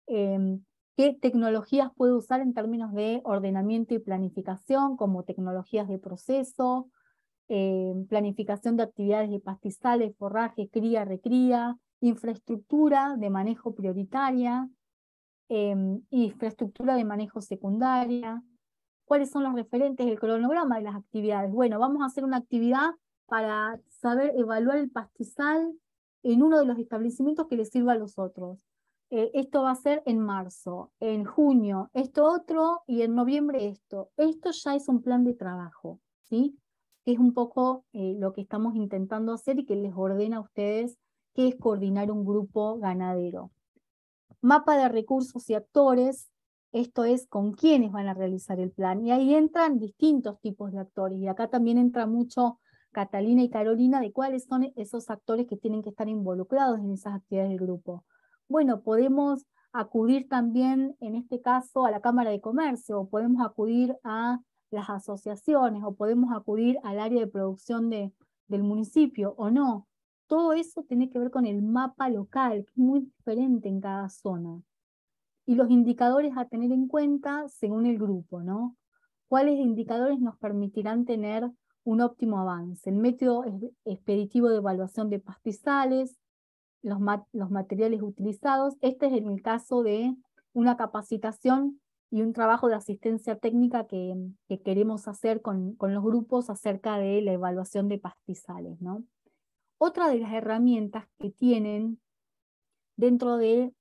¿Qué tecnologías puedo usar en términos de ordenamiento y planificación, como tecnologías de proceso, planificación de actividades de pastizales, forraje, cría, recría, infraestructura de manejo prioritaria, infraestructura de manejo secundaria? ¿Cuáles son los referentes del cronograma de las actividades? Bueno, vamos a hacer una actividad para saber evaluar el pastizal en uno de los establecimientos que les sirva a los otros. Esto va a ser en marzo, en junio esto otro, y en noviembre esto. Esto ya es un plan de trabajo, ¿sí? Que es un poco lo que estamos intentando hacer y que les ordena a ustedes qué es coordinar un grupo ganadero. Mapa de recursos y actores, esto es con quiénes van a realizar el plan, y ahí entran distintos tipos de actores, y acá también entra mucho Catalina y Carolina de cuáles son esos actores que tienen que estar involucrados en esas actividades del grupo. Bueno, podemos acudir también, en este caso, a la Cámara de Comercio, o podemos acudir a las asociaciones, o podemos acudir al área de producción del municipio, o no. Todo eso tiene que ver con el mapa local, que es muy diferente en cada zona. Y los indicadores a tener en cuenta según el grupo, ¿no? ¿Cuáles indicadores nos permitirán tener un óptimo avance. El método expeditivo de evaluación de pastizales, los materiales utilizados. Este es en el caso de una capacitación y un trabajo de asistencia técnica que queremos hacer con los grupos acerca de la evaluación de pastizales, ¿no? Otra de las herramientas que tienen dentro de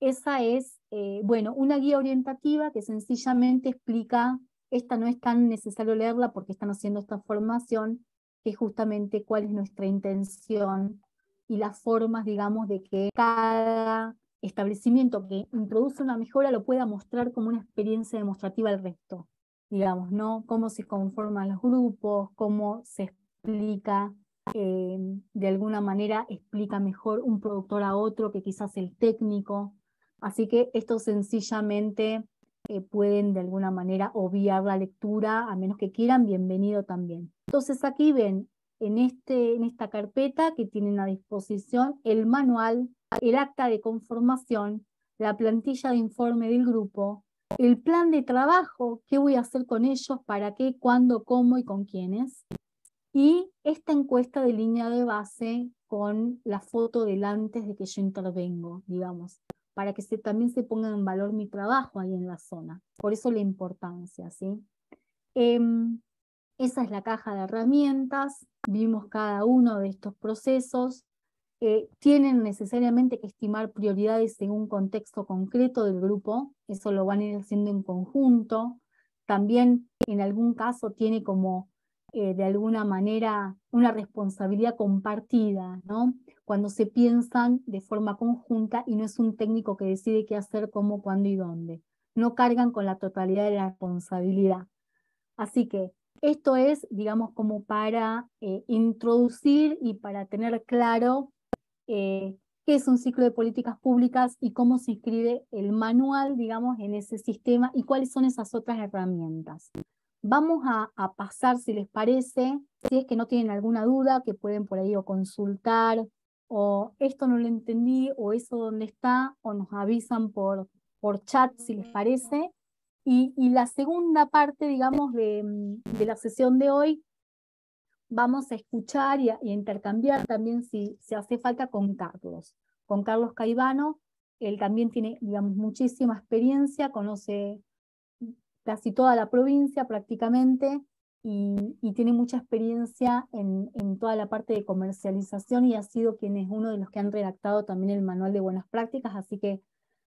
esa es, bueno, una guía orientativa que sencillamente explica, esta no es tan necesario leerla porque están haciendo esta formación, que es justamente cuál es nuestra intención y las formas, digamos, de que cada establecimiento que introduce una mejora lo pueda mostrar como una experiencia demostrativa al resto, digamos, ¿no? Cómo se conforman los grupos, cómo se explica, de alguna manera explica mejor un productor a otro que quizás el técnico. Así que esto sencillamente pueden de alguna manera obviar la lectura, a menos que quieran, bienvenido también. Entonces aquí ven en esta carpeta que tienen a disposición el manual, el acta de conformación, la plantilla de informe del grupo, el plan de trabajo, qué voy a hacer con ellos, para qué, cuándo, cómo y con quiénes, y esta encuesta de línea de base con la foto del antes de que yo intervengo, digamos, para que también se ponga en valor mi trabajo ahí en la zona. Por eso la importancia, ¿sí? Esa es la caja de herramientas, vimos cada uno de estos procesos, tienen necesariamente que estimar prioridades en un contexto concreto del grupo, eso lo van a ir haciendo en conjunto, también en algún caso tiene como de alguna manera una responsabilidad compartida, ¿no? Cuando se piensan de forma conjunta y no es un técnico que decide qué hacer, cómo, cuándo y dónde. No cargan con la totalidad de la responsabilidad. Así que esto es, digamos, como para introducir y para tener claro qué es un ciclo de políticas públicas y cómo se inscribe el manual, digamos, en ese sistema y cuáles son esas otras herramientas. Vamos a pasar, si les parece, si es que no tienen alguna duda, que pueden por ahí o consultar, o esto no lo entendí, o eso dónde está, o nos avisan por chat, si les parece. Y la segunda parte, digamos, de la sesión de hoy, vamos a escuchar y a intercambiar también si hace falta con Carlos Caivano. Él también tiene, digamos, muchísima experiencia, conoce casi toda la provincia prácticamente y tiene mucha experiencia en toda la parte de comercialización y ha sido quien es uno de los que han redactado también el manual de buenas prácticas, así que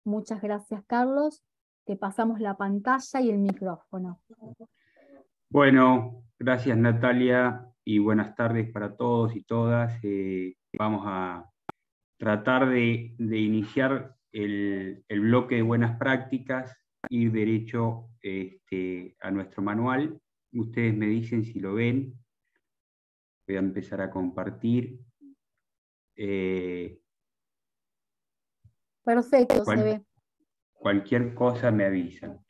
muchas gracias, Carlos. Te pasamos la pantalla y el micrófono. Bueno, gracias Natalia y buenas tardes para todos y todas. Vamos a tratar de iniciar el bloque de buenas prácticas, ir derecho a nuestro manual. Ustedes me dicen si lo ven. Voy a empezar a compartir. Perfecto, se ve. Cualquier cosa me avisan.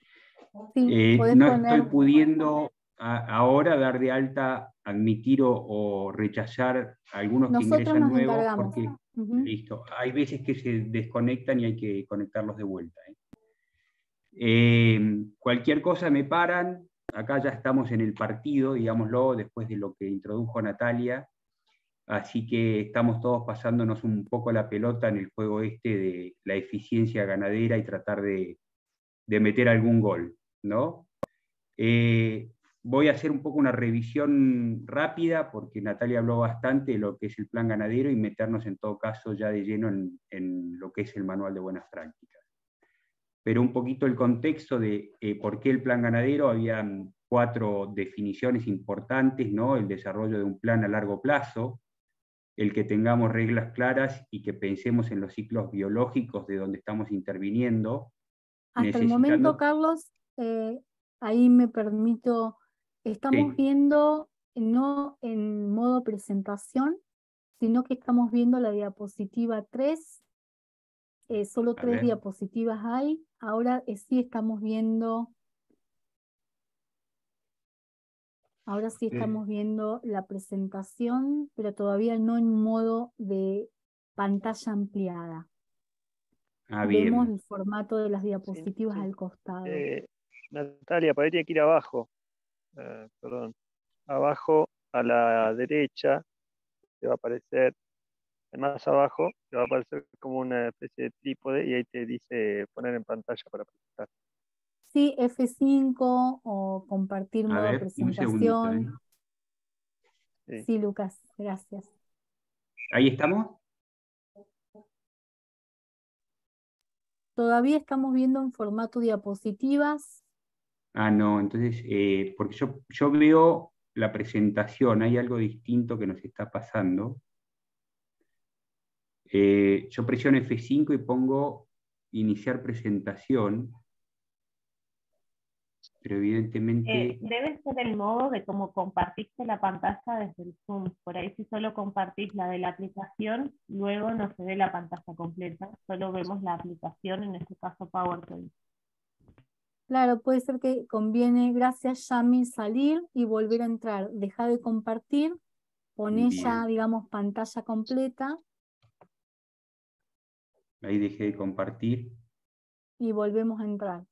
Sí, no estoy pudiendo ahora dar de alta, admitir o rechazar algunos que ingresan nuevos porque listo, hay veces que se desconectan y hay que conectarlos de vuelta. Cualquier cosa me paran, acá ya estamos en el partido, digámoslo, después de lo que introdujo Natalia, así que estamos todos pasándonos un poco la pelota en el juego de la eficiencia ganadera y tratar de meter algún gol, ¿no? Voy a hacer un poco una revisión rápida, porque Natalia habló bastante de lo que es el plan ganadero y meternos en todo caso ya de lleno en lo que es el manual de buenas prácticas. Pero un poquito el contexto de por qué el plan ganadero. Habían 4 definiciones importantes, ¿no? El desarrollo de un plan a largo plazo, el que tengamos reglas claras y que pensemos en los ciclos biológicos de donde estamos interviniendo. Hasta el momento, Carlos, ahí me permito, estamos viendo no en modo presentación, sino que estamos viendo la diapositiva 3, solo 3 diapositivas hay, ahora sí estamos viendo, la presentación, pero todavía no en modo de pantalla ampliada. Vemos el formato de las diapositivas al costado. Natalia, por ahí tiene que ir abajo. Perdón. abajo a la derecha te va a aparecer, más abajo te va a aparecer como una especie de trípode y ahí te dice poner en pantalla para presentar. Sí, F5 o compartir A modo ver, un segundito, ¿eh? presentación. Sí. Sí, Lucas, gracias. ¿Ahí estamos? Todavía estamos viendo en formato diapositivas. Ah, no, entonces, porque yo veo la presentación, hay algo distinto que nos está pasando. Yo presiono F5 y pongo iniciar presentación, pero evidentemente, Debe ser el modo de cómo compartiste la pantalla desde el Zoom. Por ahí si solo compartís la de la aplicación, luego no se ve la pantalla completa, solo vemos la aplicación, en este caso PowerPoint. Claro, puede ser que conviene, gracias Yami, salir y volver a entrar. Deja de compartir, poné ya, bien, digamos, pantalla completa ahí dejé de compartir. y volvemos a entrar.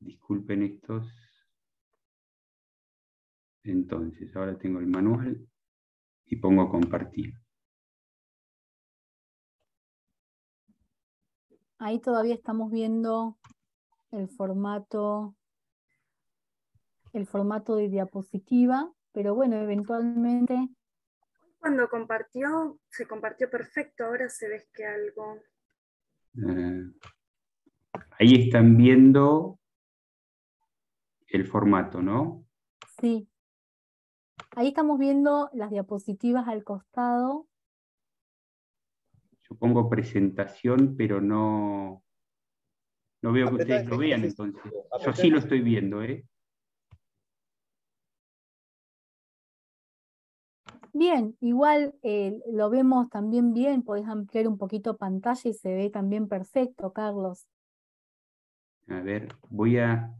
Disculpen estos. Entonces, ahora tengo el manual y pongo compartir. Ahí todavía estamos viendo el formato de diapositiva, pero bueno, eventualmente, Cuando compartió, se compartió perfecto, ahora se ve que algo... Ahí están viendo el formato, ¿no? sí. Ahí estamos viendo las diapositivas al costado. Yo pongo presentación, pero no veo que Apretá ustedes lo vean, F5. entonces. Yo Apretá sí lo F5. estoy viendo, ¿eh? Bien, igual lo vemos también bien, podés ampliar un poquito pantalla y se ve también perfecto, Carlos. A ver, voy a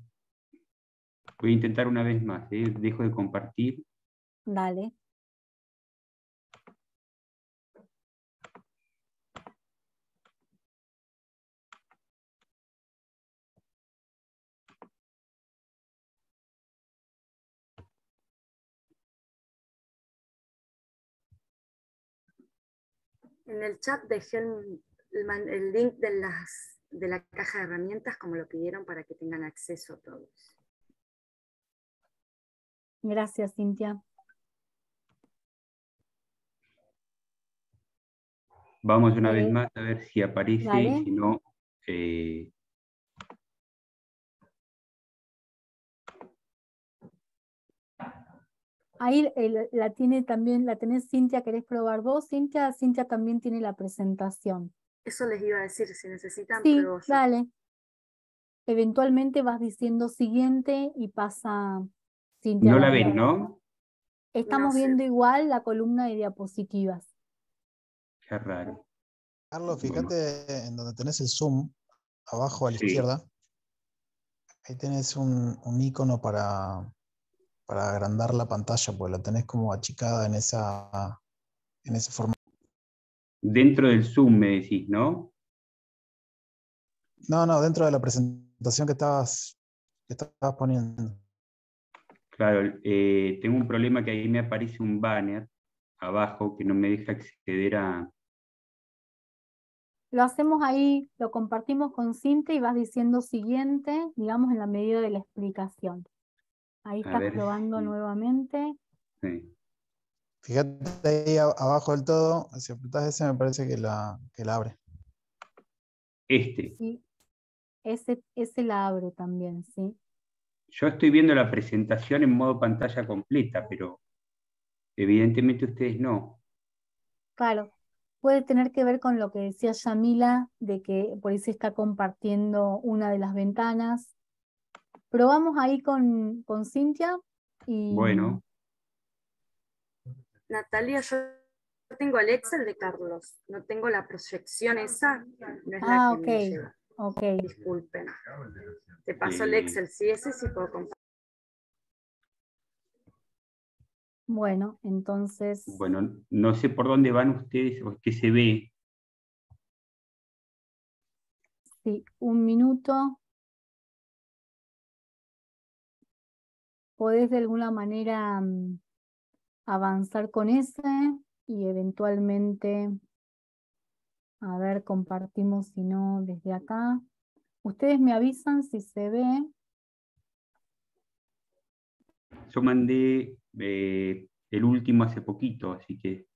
intentar una vez más, ¿eh? Dejo de compartir. Dale. En el chat dejé el link de la caja de herramientas como lo pidieron para que tengan acceso a todos. Gracias, Cintia. Vamos una vez más a ver si aparece y Dale. si no... Ahí la tiene también, la tenés Cintia, ¿querés probar vos? Cintia también tiene la presentación. Eso les iba a decir, si necesitan, Sí, pruebo yo. dale. Eventualmente vas diciendo siguiente y pasa Cintia a No la la ven, prueba. ¿no? Estamos No sé. viendo igual la columna de diapositivas. Qué raro. Carlos, Bueno, fíjate en donde tenés el zoom, abajo a la sí. izquierda. Ahí tenés un icono para agrandar la pantalla, pues la tenés como achicada en ese formato. Dentro del Zoom me decís, ¿no? No, dentro de la presentación que estabas poniendo. Claro, tengo un problema que ahí me aparece un banner abajo que no me deja acceder a... Lo hacemos ahí, lo compartimos con Cintia y vas diciendo siguiente, digamos en la medida de la explicación. Ahí A estás ver probando si... nuevamente. sí. Fíjate ahí abajo del todo, si apretás ese me parece que la abre. Sí, ese la abre también, ¿sí? Yo estoy viendo la presentación en modo pantalla completa, pero evidentemente ustedes no. Claro, puede tener que ver con lo que decía Yamila, de que por ahí se está compartiendo una de las ventanas. Probamos ahí con Cintia y Bueno, Natalia, yo tengo el Excel de Carlos, no tengo la proyección esa, no es la que ok, me lleva. ok. Disculpen. Te paso el Excel, sí, ese sí puedo compartir. Bueno, entonces, bueno, no sé por dónde van ustedes o qué se ve. sí, un minuto. podés de alguna manera avanzar con ese y eventualmente, a ver, compartimos si no desde acá. Ustedes me avisan si se ve. Yo mandé el último hace poquito, así que...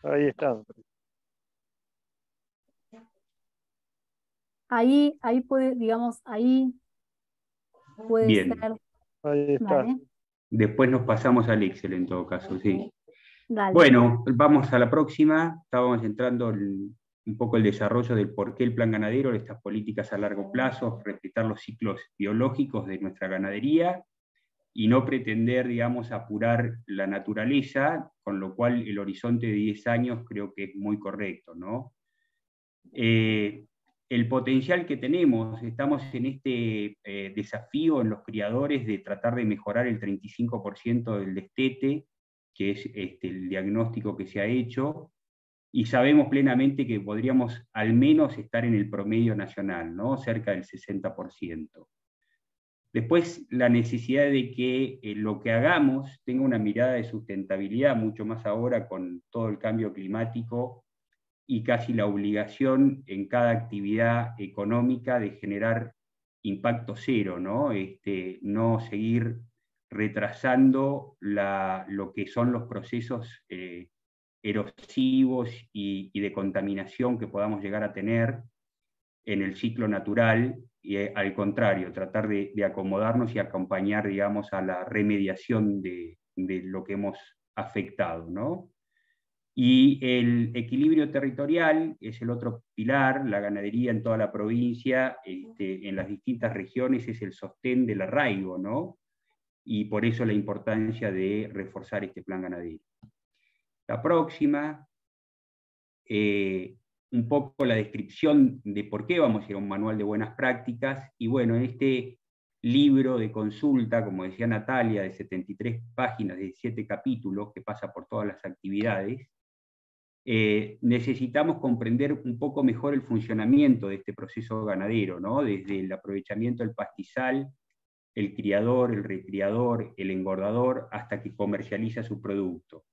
Ahí está. Ahí puede, digamos, ahí puede Bien. ser. Ahí está. Dale, Después nos pasamos al Excel en todo caso, sí. dale. Bueno, vamos a la próxima. Estábamos entrando un poco el desarrollo del por qué el plan ganadero, estas políticas a largo plazo, respetar los ciclos biológicos de nuestra ganadería y no pretender, digamos, apurar la naturaleza, con lo cual el horizonte de 10 años creo que es muy correcto, ¿no? El potencial que tenemos, estamos en este desafío en los criadores de tratar de mejorar el 35% del destete, que es el diagnóstico que se ha hecho, y sabemos plenamente que podríamos al menos estar en el promedio nacional, ¿no? Cerca del 60%. Después, la necesidad de que lo que hagamos tenga una mirada de sustentabilidad, mucho más ahora con todo el cambio climático y casi la obligación en cada actividad económica de generar impacto cero, ¿no? No seguir retrasando lo que son los procesos erosivos y de contaminación que podamos llegar a tener en el ciclo natural, y al contrario, tratar de acomodarnos y acompañar, digamos, a la remediación de lo que hemos afectado, ¿no? Y el equilibrio territorial es el otro pilar, la ganadería en toda la provincia, en las distintas regiones, es el sostén del arraigo, ¿no? Y por eso la importancia de reforzar este plan ganadero. La próxima, un poco la descripción de por qué vamos a ir a un manual de buenas prácticas, y bueno, este libro de consulta, como decía Natalia, de 73 páginas, de 7 capítulos, que pasa por todas las actividades, necesitamos comprender un poco mejor el funcionamiento de este proceso ganadero, ¿no? Desde el aprovechamiento del pastizal, el criador, el recriador, el engordador, hasta que comercializa su producto.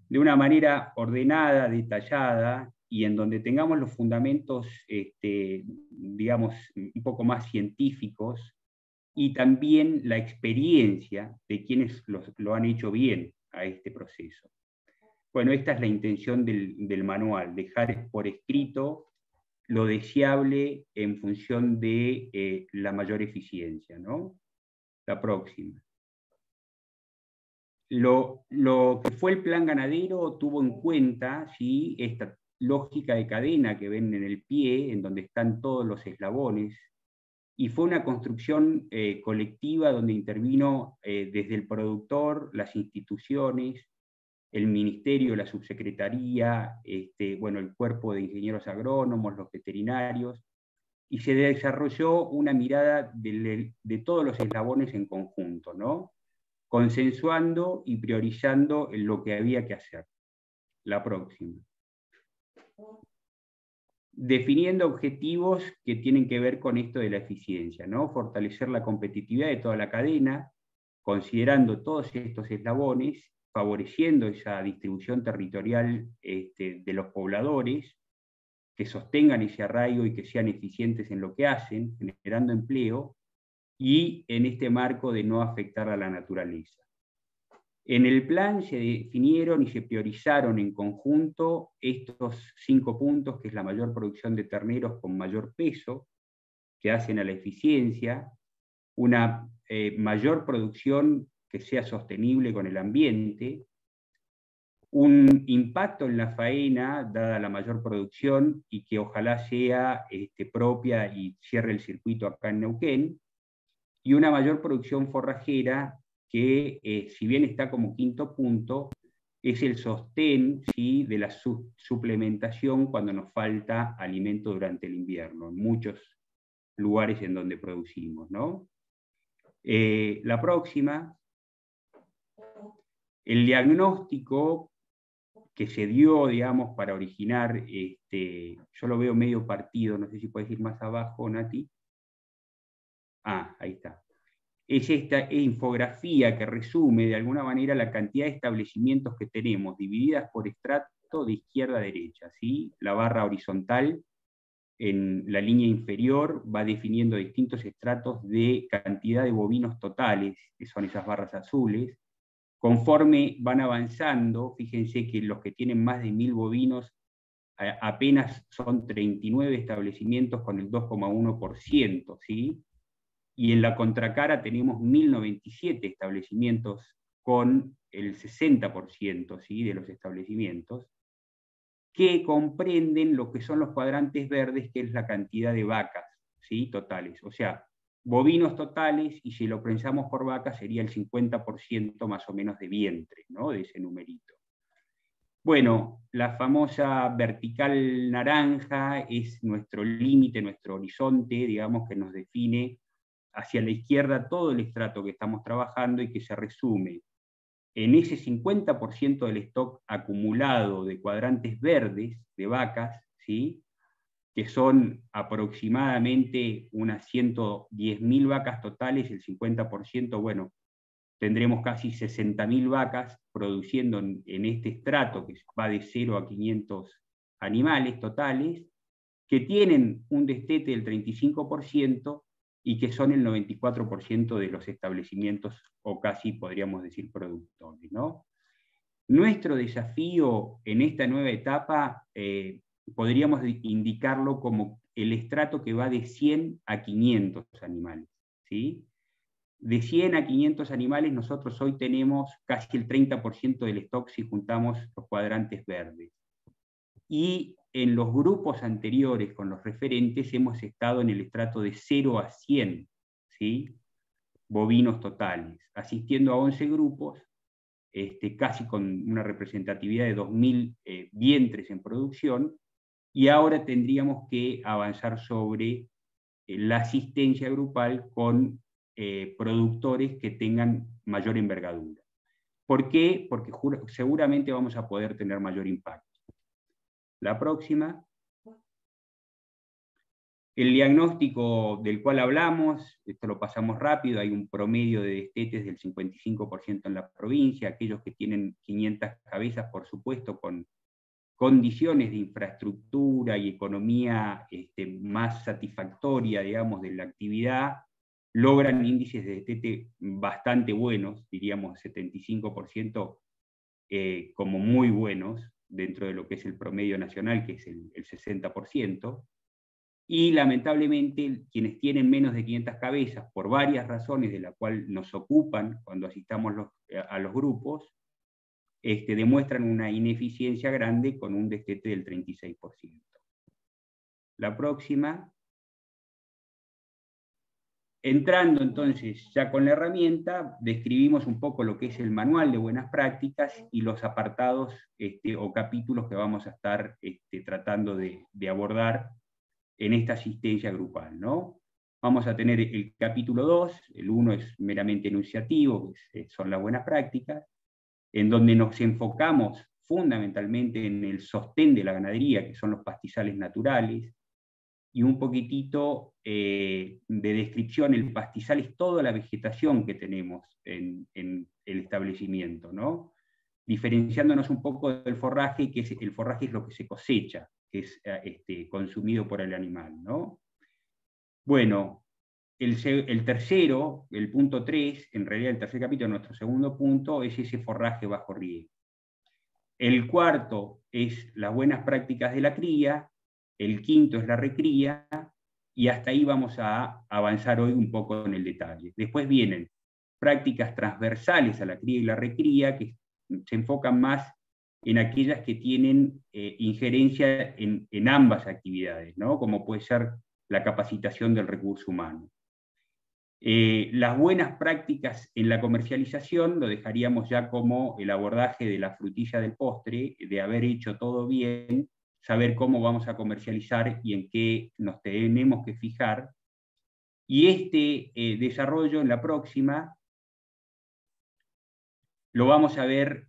De una manera ordenada, detallada, y en donde tengamos los fundamentos, digamos, un poco más científicos, y también la experiencia de quienes lo han hecho bien a este proceso. Bueno, esta es la intención del manual, dejar por escrito lo deseable en función de la mayor eficiencia, ¿no? La próxima. Lo que fue el plan ganadero tuvo en cuenta, ¿sí?, esta lógica de cadena que ven en el pie, en donde están todos los eslabones, y fue una construcción colectiva donde intervino desde el productor, las instituciones, el ministerio, la subsecretaría, bueno, el cuerpo de ingenieros agrónomos, los veterinarios, y se desarrolló una mirada de todos los eslabones en conjunto, ¿no? Consensuando y priorizando lo que había que hacer. La próxima. Definiendo objetivos que tienen que ver con esto de la eficiencia, ¿no? Fortalecer la competitividad de toda la cadena, considerando todos estos eslabones, favoreciendo esa distribución territorial de los pobladores, que sostengan ese arraigo y que sean eficientes en lo que hacen, generando empleo, y en este marco de no afectar a la naturaleza. En el plan se definieron y se priorizaron en conjunto estos 5 puntos, que es la mayor producción de terneros con mayor peso, que hacen a la eficiencia, una mayor producción que sea sostenible con el ambiente, un impacto en la faena, dada la mayor producción, y que ojalá sea propia y cierre el circuito acá en Neuquén, y una mayor producción forrajera que, si bien está como quinto punto, es el sostén, ¿sí?, de la suplementación cuando nos falta alimento durante el invierno, en muchos lugares en donde producimos, ¿no? La próxima. El diagnóstico que se dio, digamos, para originar, yo lo veo medio partido, no sé si puedes ir más abajo, Nati. Ah, ahí está. Es esta infografía que resume de alguna manera la cantidad de establecimientos que tenemos, divididas por estrato de izquierda a derecha, ¿sí? La barra horizontal en la línea inferior va definiendo distintos estratos de cantidad de bovinos totales, que son esas barras azules. Conforme van avanzando, fíjense que los que tienen más de 1000 bovinos apenas son 39 establecimientos con el 2,1%, ¿sí? Y en la contracara tenemos 1097 establecimientos con el 60%, ¿sí? De los establecimientos, que comprenden lo que son los cuadrantes verdes, que es la cantidad de vacas, ¿sí? Totales. O sea, bovinos totales, y si lo pensamos por vacas, sería el 50% más o menos de vientre, ¿no? De ese numerito. Bueno, la famosa vertical naranja es nuestro límite, nuestro horizonte, digamos, que nos define hacia la izquierda todo el estrato que estamos trabajando y que se resume en ese 50% del stock acumulado de cuadrantes verdes de vacas, ¿sí? Que son aproximadamente unas 110.000 vacas totales, el 50%, bueno, tendremos casi 60.000 vacas produciendo en este estrato, que va de 0 a 500 animales totales, que tienen un destete del 35%, y que son el 94% de los establecimientos, o casi podríamos decir productores, ¿no? Nuestro desafío en esta nueva etapa, podríamos indicarlo como el estrato que va de 100 a 500 animales, ¿sí? De 100 a 500 animales, nosotros hoy tenemos casi el 30% del stock si juntamos los cuadrantes verdes. Y en los grupos anteriores, con los referentes, hemos estado en el estrato de 0 a 100, ¿sí? Bovinos totales, asistiendo a 11 grupos, casi con una representatividad de 2.000 vientres en producción, y ahora tendríamos que avanzar sobre la asistencia grupal con productores que tengan mayor envergadura. ¿Por qué? Porque seguramente vamos a poder tener mayor impacto. La próxima. El diagnóstico del cual hablamos, esto lo pasamos rápido, hay un promedio de destetes del 55% en la provincia, aquellos que tienen 500 cabezas, por supuesto, con condiciones de infraestructura y economía más satisfactoria, digamos, de la actividad, logran índices de destete bastante buenos, diríamos 75% como muy buenos, dentro de lo que es el promedio nacional, que es el 60%, y lamentablemente quienes tienen menos de 500 cabezas, por varias razones de las cuales nos ocupan cuando asistamos a los grupos, demuestran una ineficiencia grande con un destete del 36%. La próxima. Entrando entonces ya con la herramienta, describimos un poco lo que es el manual de buenas prácticas y los apartados o capítulos que vamos a estar tratando de abordar en esta asistencia grupal, ¿no? Vamos a tener el capítulo 2, el 1 es meramente enunciativo, son las buenas prácticas, en donde nos enfocamos fundamentalmente en el sostén de la ganadería, que son los pastizales naturales, y un poquitito de descripción. El pastizal es toda la vegetación que tenemos en el establecimiento, ¿no? Diferenciándonos un poco del forraje, que el forraje es lo que se cosecha, que es consumido por el animal, ¿no? Bueno, el tercero, el punto 3, en realidad el tercer capítulo, nuestro segundo punto, es ese forraje bajo riego. El cuarto es las buenas prácticas de la cría, el quinto es la recría, y hasta ahí vamos a avanzar hoy un poco en el detalle. Después vienen prácticas transversales a la cría y la recría, que se enfocan más en aquellas que tienen injerencia en ambas actividades, ¿no? Como puede ser la capacitación del recurso humano. Las buenas prácticas en la comercialización lo dejaríamos ya como el abordaje de la frutilla del postre, de haber hecho todo bien, saber cómo vamos a comercializar y en qué nos tenemos que fijar. Y desarrollo en la próxima lo vamos a ver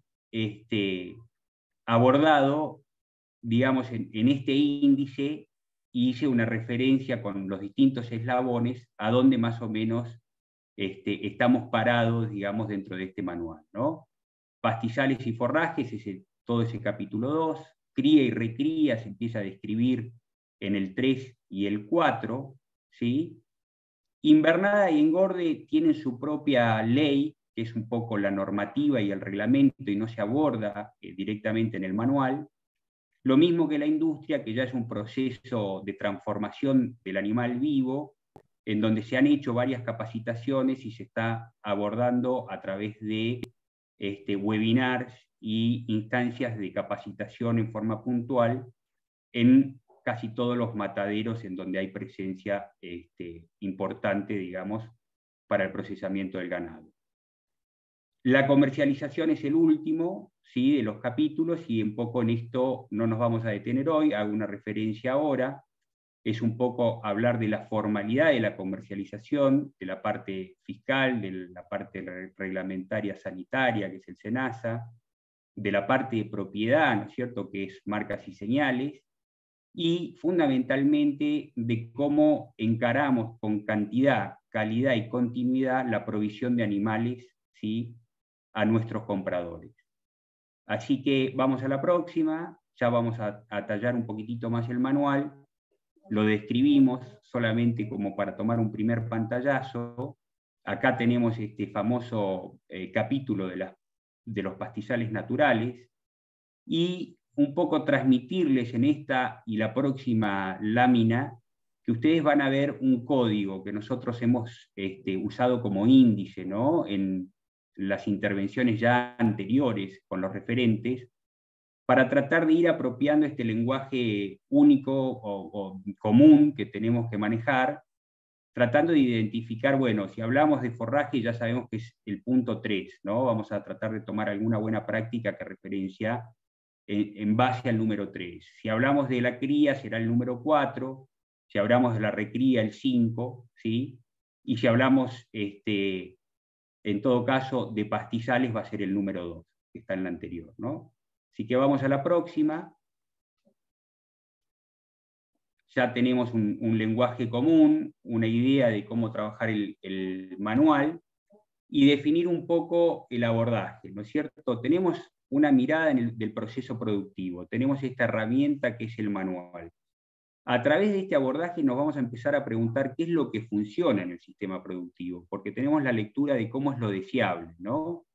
abordado, digamos, en este índice, y hice una referencia con los distintos eslabones a dónde más o menos estamos parados, digamos, dentro de este manual, ¿no? Pastizales y forrajes, todo ese capítulo 2, cría y recría se empieza a describir en el 3 y el 4, ¿sí? Invernada y engorde tienen su propia ley, que es un poco la normativa y el reglamento, y no se aborda directamente en el manual. Lo mismo que la industria, que ya es un proceso de transformación del animal vivo, en donde se han hecho varias capacitaciones y se está abordando a través de webinars y instancias de capacitación en forma puntual en casi todos los mataderos en donde hay presencia importante, digamos, para el procesamiento del ganado. La comercialización es el último, ¿sí?, de los capítulos, y un poco en esto no nos vamos a detener hoy, hago una referencia ahora. Es un poco hablar de la formalidad de la comercialización, de la parte fiscal, de la parte reglamentaria sanitaria, que es el SENASA, de la parte de propiedad, ¿no es cierto?, que es marcas y señales, y fundamentalmente de cómo encaramos con cantidad, calidad y continuidad la provisión de animales, ¿sí?, a nuestros compradores. Así que vamos a la próxima, ya vamos a tallar un poquitito más el manual, lo describimos solamente como para tomar un primer pantallazo. Acá tenemos este famoso capítulo de los pastizales naturales, y un poco transmitirles en esta y la próxima lámina que ustedes van a ver un código que nosotros hemos usado como índice, ¿no?, en las intervenciones ya anteriores con los referentes, para tratar de ir apropiando este lenguaje único o común que tenemos que manejar, tratando de identificar, bueno, si hablamos de forraje ya sabemos que es el punto 3, ¿no? Vamos a tratar de tomar alguna buena práctica que referencia en base al número 3. Si hablamos de la cría será el número 4, si hablamos de la recría el 5, ¿sí? Y si hablamos, en todo caso, de pastizales va a ser el número 2, que está en la anterior, ¿no? Así que vamos a la próxima. Ya tenemos un lenguaje común, una idea de cómo trabajar el manual, y definir un poco el abordaje, ¿no es cierto? Tenemos una mirada del proceso productivo, tenemos esta herramienta que es el manual. A través de este abordaje nos vamos a empezar a preguntar qué es lo que funciona en el sistema productivo, porque tenemos la lectura de cómo es lo deseable, ¿no?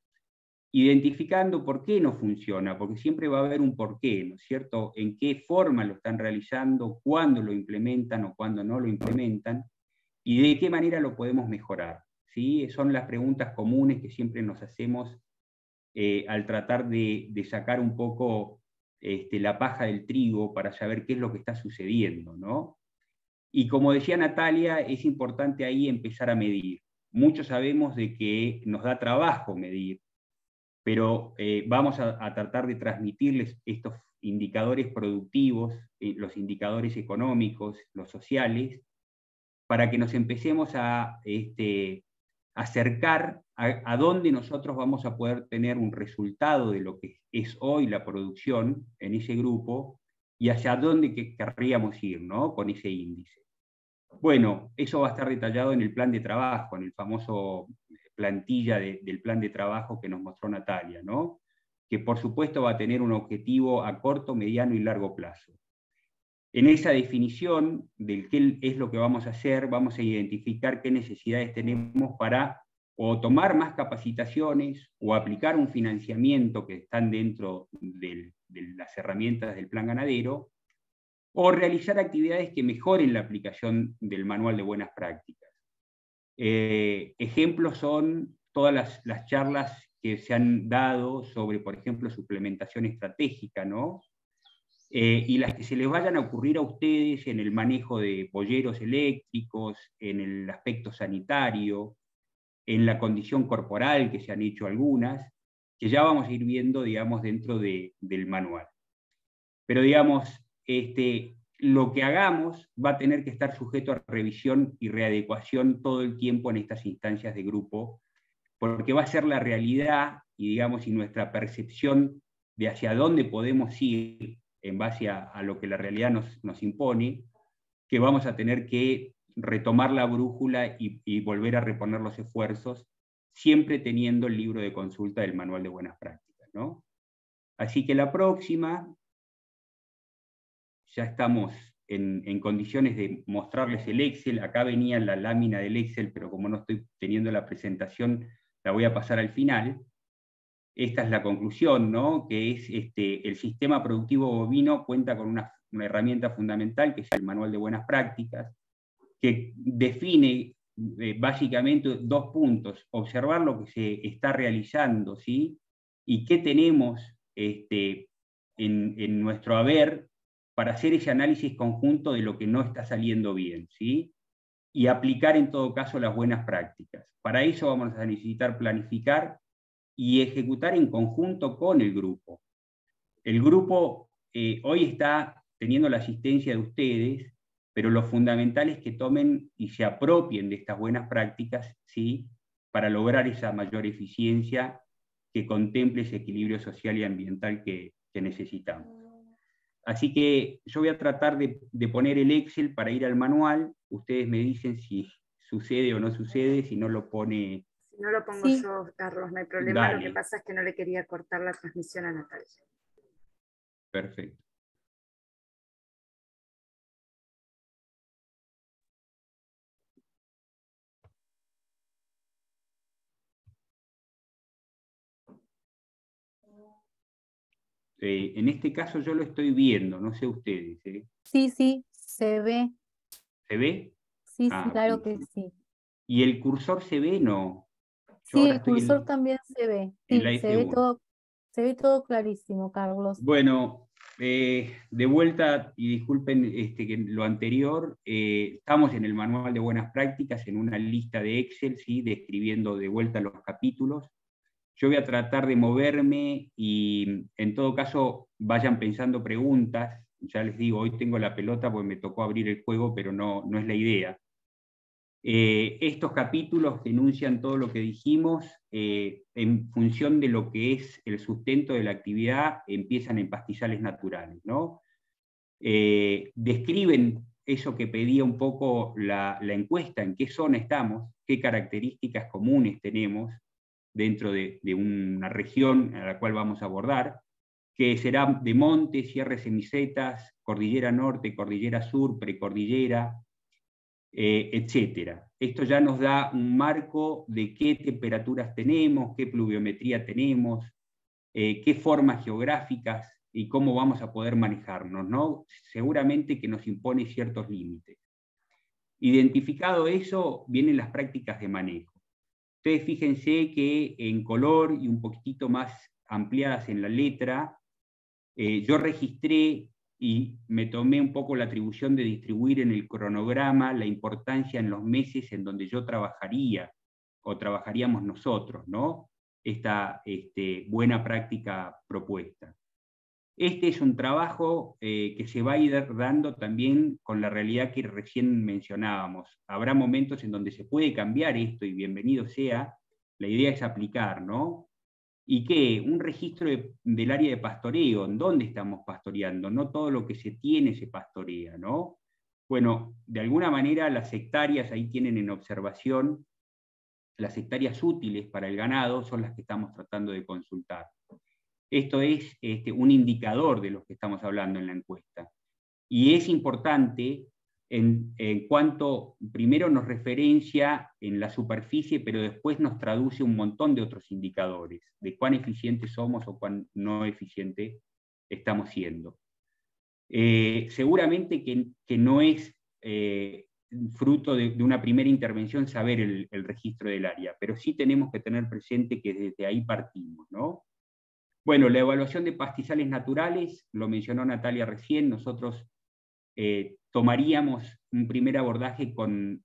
Identificando por qué no funciona, porque siempre va a haber un porqué, ¿no es cierto? En qué forma lo están realizando, cuándo lo implementan o cuándo no lo implementan, y de qué manera lo podemos mejorar, ¿sí? Son las preguntas comunes que siempre nos hacemos al tratar de sacar un poco la paja del trigo para saber qué es lo que está sucediendo, ¿no? Y como decía Natalia, es importante ahí empezar a medir. Muchos sabemos de que nos da trabajo medir, pero vamos a tratar de transmitirles estos indicadores productivos, los indicadores económicos, los sociales, para que nos empecemos a acercar a dónde nosotros vamos a poder tener un resultado de lo que es hoy la producción en ese grupo, y hacia dónde querríamos ir, ¿no?, con ese índice. Bueno, eso va a estar detallado en el plan de trabajo, en el famoso plantilla del plan de trabajo que nos mostró Natalia, ¿no?, que por supuesto va a tener un objetivo a corto, mediano y largo plazo. En esa definición del qué es lo que vamos a hacer, vamos a identificar qué necesidades tenemos para o tomar más capacitaciones o aplicar un financiamiento que están dentro de las herramientas del plan ganadero, o realizar actividades que mejoren la aplicación del manual de buenas prácticas. Ejemplos son todas las charlas que se han dado sobre, por ejemplo, suplementación estratégica, ¿no? Y las que se les vayan a ocurrir a ustedes en el manejo de polleros eléctricos, en el aspecto sanitario, en la condición corporal, que se han hecho algunas, que ya vamos a ir viendo, digamos, dentro del manual. Pero, digamos, lo que hagamos va a tener que estar sujeto a revisión y readecuación todo el tiempo en estas instancias de grupo, porque va a ser la realidad y, digamos, y nuestra percepción de hacia dónde podemos ir en base a lo que la realidad nos impone, que vamos a tener que retomar la brújula y volver a reponer los esfuerzos, siempre teniendo el libro de consulta del Manual de Buenas Prácticas, ¿no? Así que la próxima, ya estamos en condiciones de mostrarles el Excel. Acá venía la lámina del Excel, pero como no estoy teniendo la presentación, la voy a pasar al final. Esta es la conclusión, ¿no? Que es el sistema productivo bovino cuenta con una herramienta fundamental, que es el Manual de Buenas Prácticas, que define básicamente 2 puntos: observar lo que se está realizando, ¿sí? Y qué tenemos en nuestro haber para hacer ese análisis conjunto de lo que no está saliendo bien, ¿sí? Y aplicar en todo caso las buenas prácticas. Para eso vamos a necesitar planificar y ejecutar en conjunto con el grupo. El grupo hoy está teniendo la asistencia de ustedes, pero lo fundamental es que tomen y se apropien de estas buenas prácticas, ¿sí? Para lograr esa mayor eficiencia que contemple ese equilibrio social y ambiental que necesitamos. Así que yo voy a tratar de poner el Excel para ir al manual. Ustedes me dicen si sucede o no sucede, si no lo pone... Si no lo pongo yo, Carlos, no hay problema. Dale. Lo que pasa es que no le quería cortar la transmisión a Natalia. Perfecto. En este caso yo lo estoy viendo, no sé ustedes. Sí, sí, se ve. ¿Se ve? Sí, Ah, sí, claro que buenísimo. sí. ¿Y el cursor se ve? No. Yo Sí, ahora el estoy cursor también se ve. en la Sí, F1. se ve todo clarísimo, Carlos. Bueno, de vuelta, y disculpen que lo anterior, estamos en el Manual de Buenas Prácticas, en una lista de Excel, ¿sí? Describiendo de vuelta los capítulos. Yo voy a tratar de moverme y en todo caso vayan pensando preguntas. Ya les digo, hoy tengo la pelota porque me tocó abrir el juego, pero no es la idea. Estos capítulos denuncian todo lo que dijimos, en función de lo que es el sustento de la actividad, empiezan en pastizales naturales, ¿no? Describen eso que pedía un poco la encuesta: en qué zona estamos, qué características comunes tenemos dentro de una región a la cual vamos a abordar, que será de montes, sierras semisetas, cordillera norte, cordillera sur, precordillera, etcétera. Esto ya nos da un marco de qué temperaturas tenemos, qué pluviometría tenemos, qué formas geográficas y cómo vamos a poder manejarnos, ¿no? Seguramente que nos impone ciertos límites. Identificado eso, vienen las prácticas de manejo. Ustedes fíjense que en color y un poquitito más ampliadas en la letra, yo registré y me tomé un poco la atribución de distribuir en el cronograma la importancia en los meses en donde yo trabajaría, o trabajaríamos nosotros, ¿no? Esta buena práctica propuesta. Este es un trabajo que se va a ir dando también con la realidad que recién mencionábamos. Habrá momentos en donde se puede cambiar esto, y bienvenido sea. La idea es aplicar, ¿no? ¿Y qué? Un registro del área de pastoreo, en dónde estamos pastoreando, no todo lo que se tiene se pastorea, ¿no? Bueno, de alguna manera las hectáreas, ahí tienen en observación, las hectáreas útiles para el ganado son las que estamos tratando de consultar. Esto es un indicador de lo que estamos hablando en la encuesta. Y es importante en cuanto, primero nos referencia en la superficie, pero después nos traduce un montón de otros indicadores, de cuán eficientes somos o cuán no eficientes estamos siendo. Seguramente que no es fruto de una primera intervención saber el registro del área, pero sí tenemos que tener presente que desde ahí partimos, ¿no? Bueno, la evaluación de pastizales naturales, lo mencionó Natalia recién. Nosotros tomaríamos un primer abordaje con,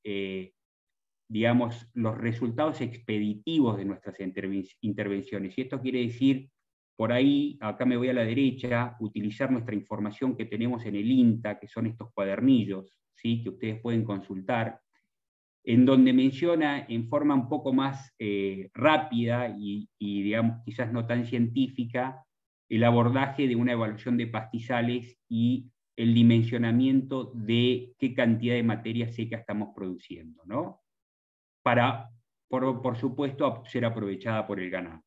digamos, los resultados expeditivos de nuestras intervenciones. Y esto quiere decir, por ahí, acá me voy a la derecha, utilizar nuestra información que tenemos en el INTA, que son estos cuadernillos, ¿sí? Que ustedes pueden consultar, en donde menciona en forma un poco más rápida y digamos, quizás no tan científica, el abordaje de una evaluación de pastizales y el dimensionamiento de qué cantidad de materia seca estamos produciendo, ¿no? Para, por supuesto, ser aprovechada por el ganado.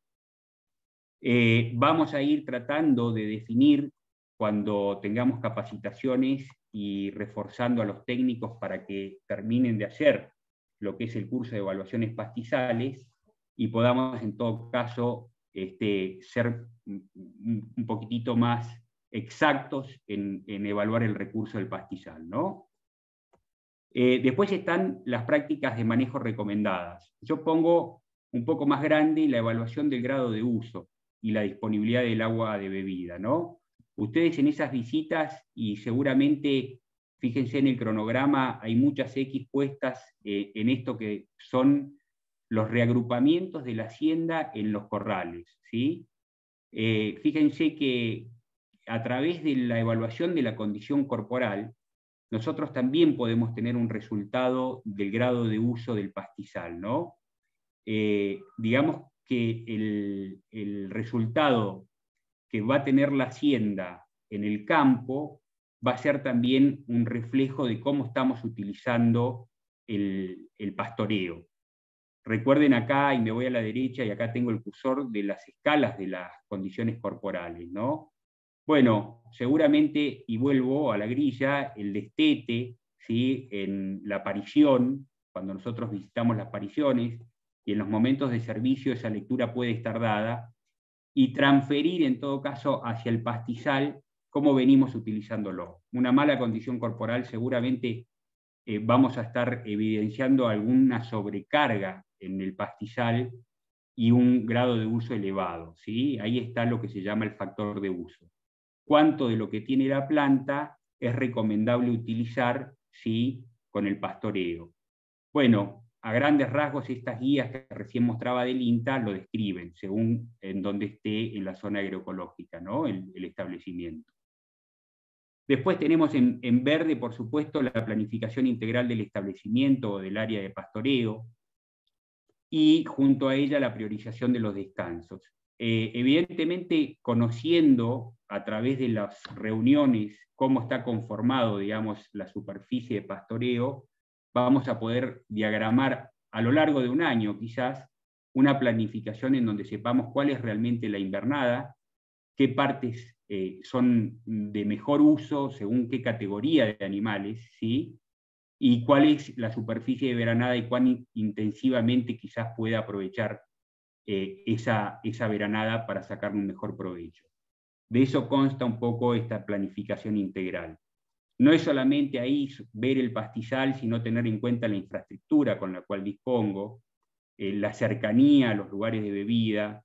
Vamos a ir tratando de definir, cuando tengamos capacitaciones y reforzando a los técnicos para que terminen de hacer lo que es el curso de evaluaciones pastizales, y podamos en todo caso ser un poquitito más exactos en evaluar el recurso del pastizal, ¿no? Después están las prácticas de manejo recomendadas. Yo pongo un poco más grande la evaluación del grado de uso y la disponibilidad del agua de bebida, ¿no? Ustedes en esas visitas, y seguramente, fíjense en el cronograma, hay muchas X puestas en esto que son los reagrupamientos de la hacienda en los corrales, ¿sí? Fíjense que a través de la evaluación de la condición corporal, nosotros también podemos tener un resultado del grado de uso del pastizal, ¿no? Digamos que el resultado que va a tener la hacienda en el campo va a ser también un reflejo de cómo estamos utilizando el pastoreo. Recuerden acá, y me voy a la derecha, y acá tengo el cursor de las escalas de las condiciones corporales, ¿no? Bueno, seguramente, y vuelvo a la grilla, el destete, ¿sí? En la aparición, cuando nosotros visitamos las apariciones, y en los momentos de servicio esa lectura puede estar dada, y transferir en todo caso hacia el pastizal cómo venimos utilizándolo. Una mala condición corporal seguramente vamos a estar evidenciando alguna sobrecarga en el pastizal y un grado de uso elevado, ¿sí? Ahí está lo que se llama el factor de uso. Cuánto de lo que tiene la planta es recomendable utilizar, ¿sí? Con el pastoreo. Bueno, a grandes rasgos estas guías que recién mostraba del INTA lo describen, según en donde esté en la zona agroecológica, ¿no? el establecimiento. Después tenemos en verde, por supuesto, la planificación integral del establecimiento o del área de pastoreo, y junto a ella la priorización de los descansos. Evidentemente, conociendo a través de las reuniones cómo está conformado, digamos, la superficie de pastoreo, vamos a poder diagramar a lo largo de un año, quizás, una planificación en donde sepamos cuál es realmente la invernada, qué partes son de mejor uso según qué categoría de animales, ¿sí? Y cuál es la superficie de veranada y cuán intensivamente quizás pueda aprovechar esa veranada para sacarle un mejor provecho. De eso consta un poco esta planificación integral. No es solamente ahí ver el pastizal, sino tener en cuenta la infraestructura con la cual dispongo, la cercanía a los lugares de bebida,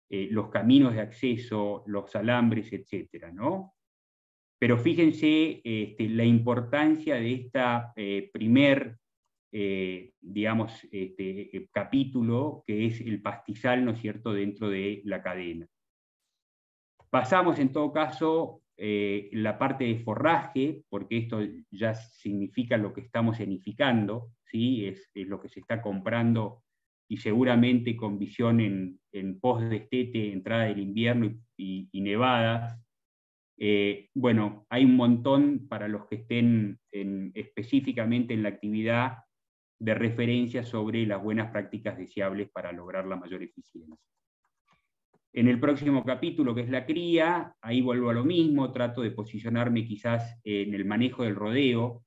los caminos de acceso, los alambres, etcétera, ¿no? Pero fíjense la importancia de esta primer, digamos, capítulo, que es el pastizal, ¿no es cierto?, dentro de la cadena. Pasamos, en todo caso, la parte de forraje, porque esto ya significa lo que estamos edificando, ¿sí? Es lo que se está comprando, y seguramente con visión en post-destete, entrada del invierno y nevadas. Bueno, hay un montón para los que estén específicamente en la actividad de referencia sobre las buenas prácticas deseables para lograr la mayor eficiencia. En el próximo capítulo, que es la cría, ahí vuelvo a lo mismo, trato de posicionarme quizás en el manejo del rodeo.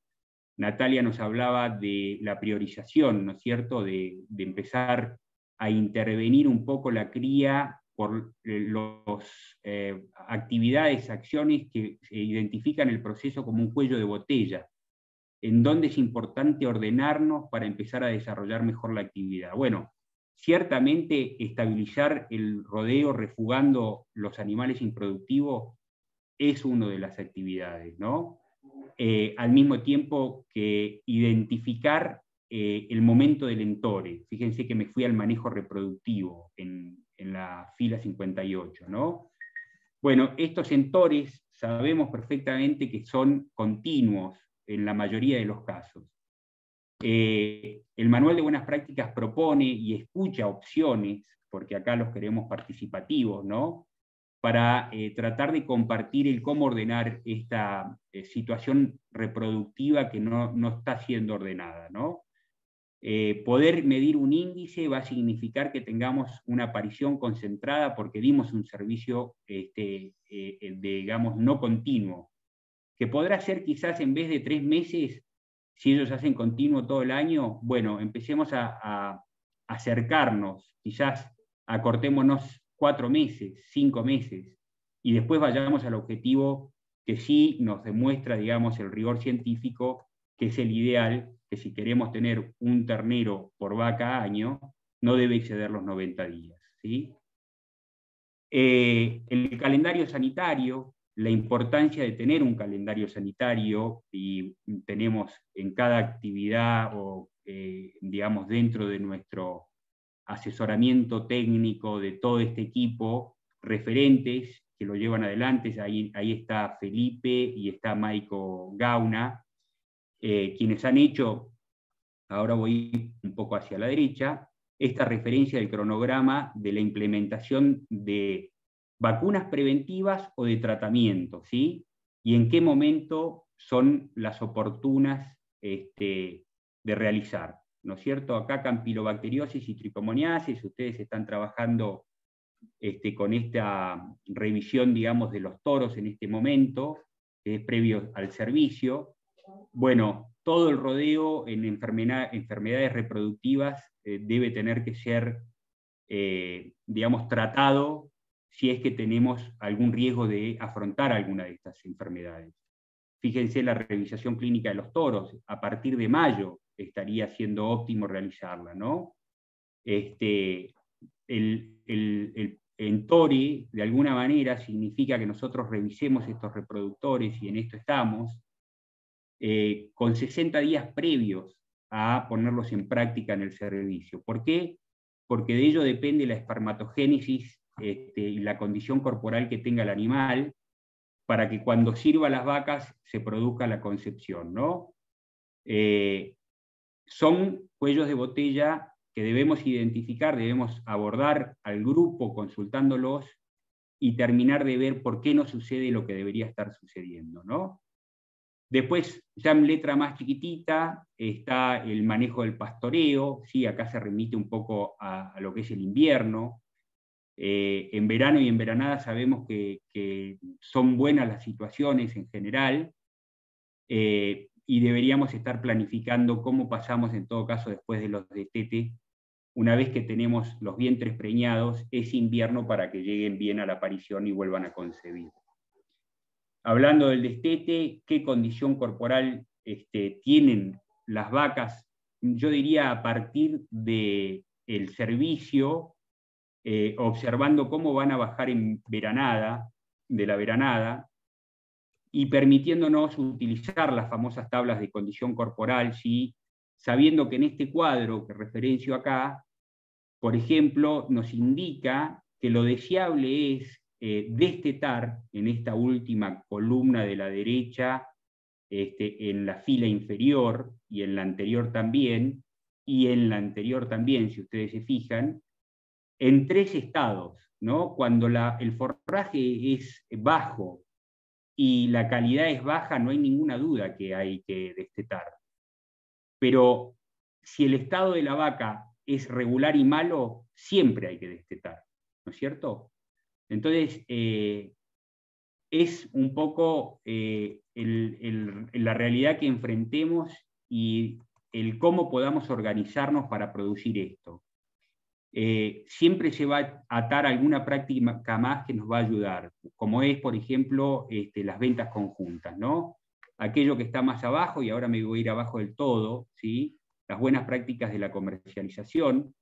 Natalia nos hablaba de la priorización, ¿no es cierto?, de empezar a intervenir un poco la cría por las actividades, acciones que identifican el proceso como un cuello de botella, en donde es importante ordenarnos para empezar a desarrollar mejor la actividad. Bueno, ciertamente estabilizar el rodeo refugando los animales improductivos es una de las actividades, ¿no? Al mismo tiempo que identificar el momento del entore. Fíjense que me fui al manejo reproductivo en la fila 58, ¿no? Bueno, estos entores sabemos perfectamente que son continuos en la mayoría de los casos. El manual de buenas prácticas propone y escucha opciones, porque acá los queremos participativos, ¿no? Para tratar de compartir el cómo ordenar esta situación reproductiva que no está siendo ordenada, ¿no? Poder medir un índice va a significar que tengamos una aparición concentrada porque dimos un servicio, digamos, no continuo, que podrá ser quizás en vez de 3 meses, si ellos hacen continuo todo el año, bueno, empecemos a acercarnos, quizás acortémonos 4 meses, 5 meses, y después vayamos al objetivo que sí nos demuestra, digamos, el rigor científico, que es el ideal, que si queremos tener un ternero por vaca año, no debe exceder los 90 días. ¿Sí? El calendario sanitario, la importancia de tener un calendario sanitario, y tenemos en cada actividad o, digamos, dentro de nuestro asesoramiento técnico de todo este equipo, referentes que lo llevan adelante. Ahí está Felipe y está Maico Gauna, quienes han hecho, ahora voy un poco hacia la derecha, esta referencia del cronograma de la implementación de vacunas preventivas o de tratamiento, ¿sí? Y en qué momento son las oportunas de realizar, ¿no es cierto? Acá campilobacteriosis y tricomoniasis, ustedes están trabajando con esta revisión, digamos, de los toros en este momento, que es previo al servicio. Bueno, todo el rodeo en enfermedades reproductivas debe tener que ser, digamos, tratado si es que tenemos algún riesgo de afrontar alguna de estas enfermedades. Fíjense la revisación clínica de los toros, a partir de mayo estaría siendo óptimo realizarla, ¿no? En TORI, de alguna manera, significa que nosotros revisemos estos reproductores, y en esto estamos, con 60 días previos a ponerlos en práctica en el servicio. ¿Por qué? Porque de ello depende la espermatogénesis y la condición corporal que tenga el animal, para que cuando sirva a las vacas se produzca la concepción, ¿no? Son cuellos de botella que debemos identificar, debemos abordar al grupo consultándolos y terminar de ver por qué no sucede lo que debería estar sucediendo, ¿no? Después, ya en letra más chiquitita, está el manejo del pastoreo, ¿sí? Acá se remite un poco a lo que es el invierno. En verano y en veranada sabemos que son buenas las situaciones en general, y deberíamos estar planificando cómo pasamos en todo caso después de los destetes, una vez que tenemos los vientres preñados, ese invierno, para que lleguen bien a la aparición y vuelvan a concebir. Hablando del destete, ¿qué condición corporal tienen las vacas? Yo diría a partir del servicio, observando cómo van a bajar en veranada, de la veranada, y permitiéndonos utilizar las famosas tablas de condición corporal, ¿sí? Sabiendo que en este cuadro que referencio acá, por ejemplo, nos indica que lo deseable es destetar en esta última columna de la derecha, en la fila inferior, y en la anterior también, y en la anterior también, si ustedes se fijan, en 3 estados, ¿no? Cuando el forraje es bajo y la calidad es baja, no hay ninguna duda que hay que destetar. Pero si el estado de la vaca es regular y malo, siempre hay que destetar, ¿no es cierto? Entonces, es un poco la realidad que enfrentemos y el cómo podamos organizarnos para producir esto. Siempre se va a atar alguna práctica más que nos va a ayudar, como es, por ejemplo, las ventas conjuntas, ¿no? Aquello que está más abajo, y ahora me voy a ir abajo del todo, ¿sí? Las buenas prácticas de la comercialización.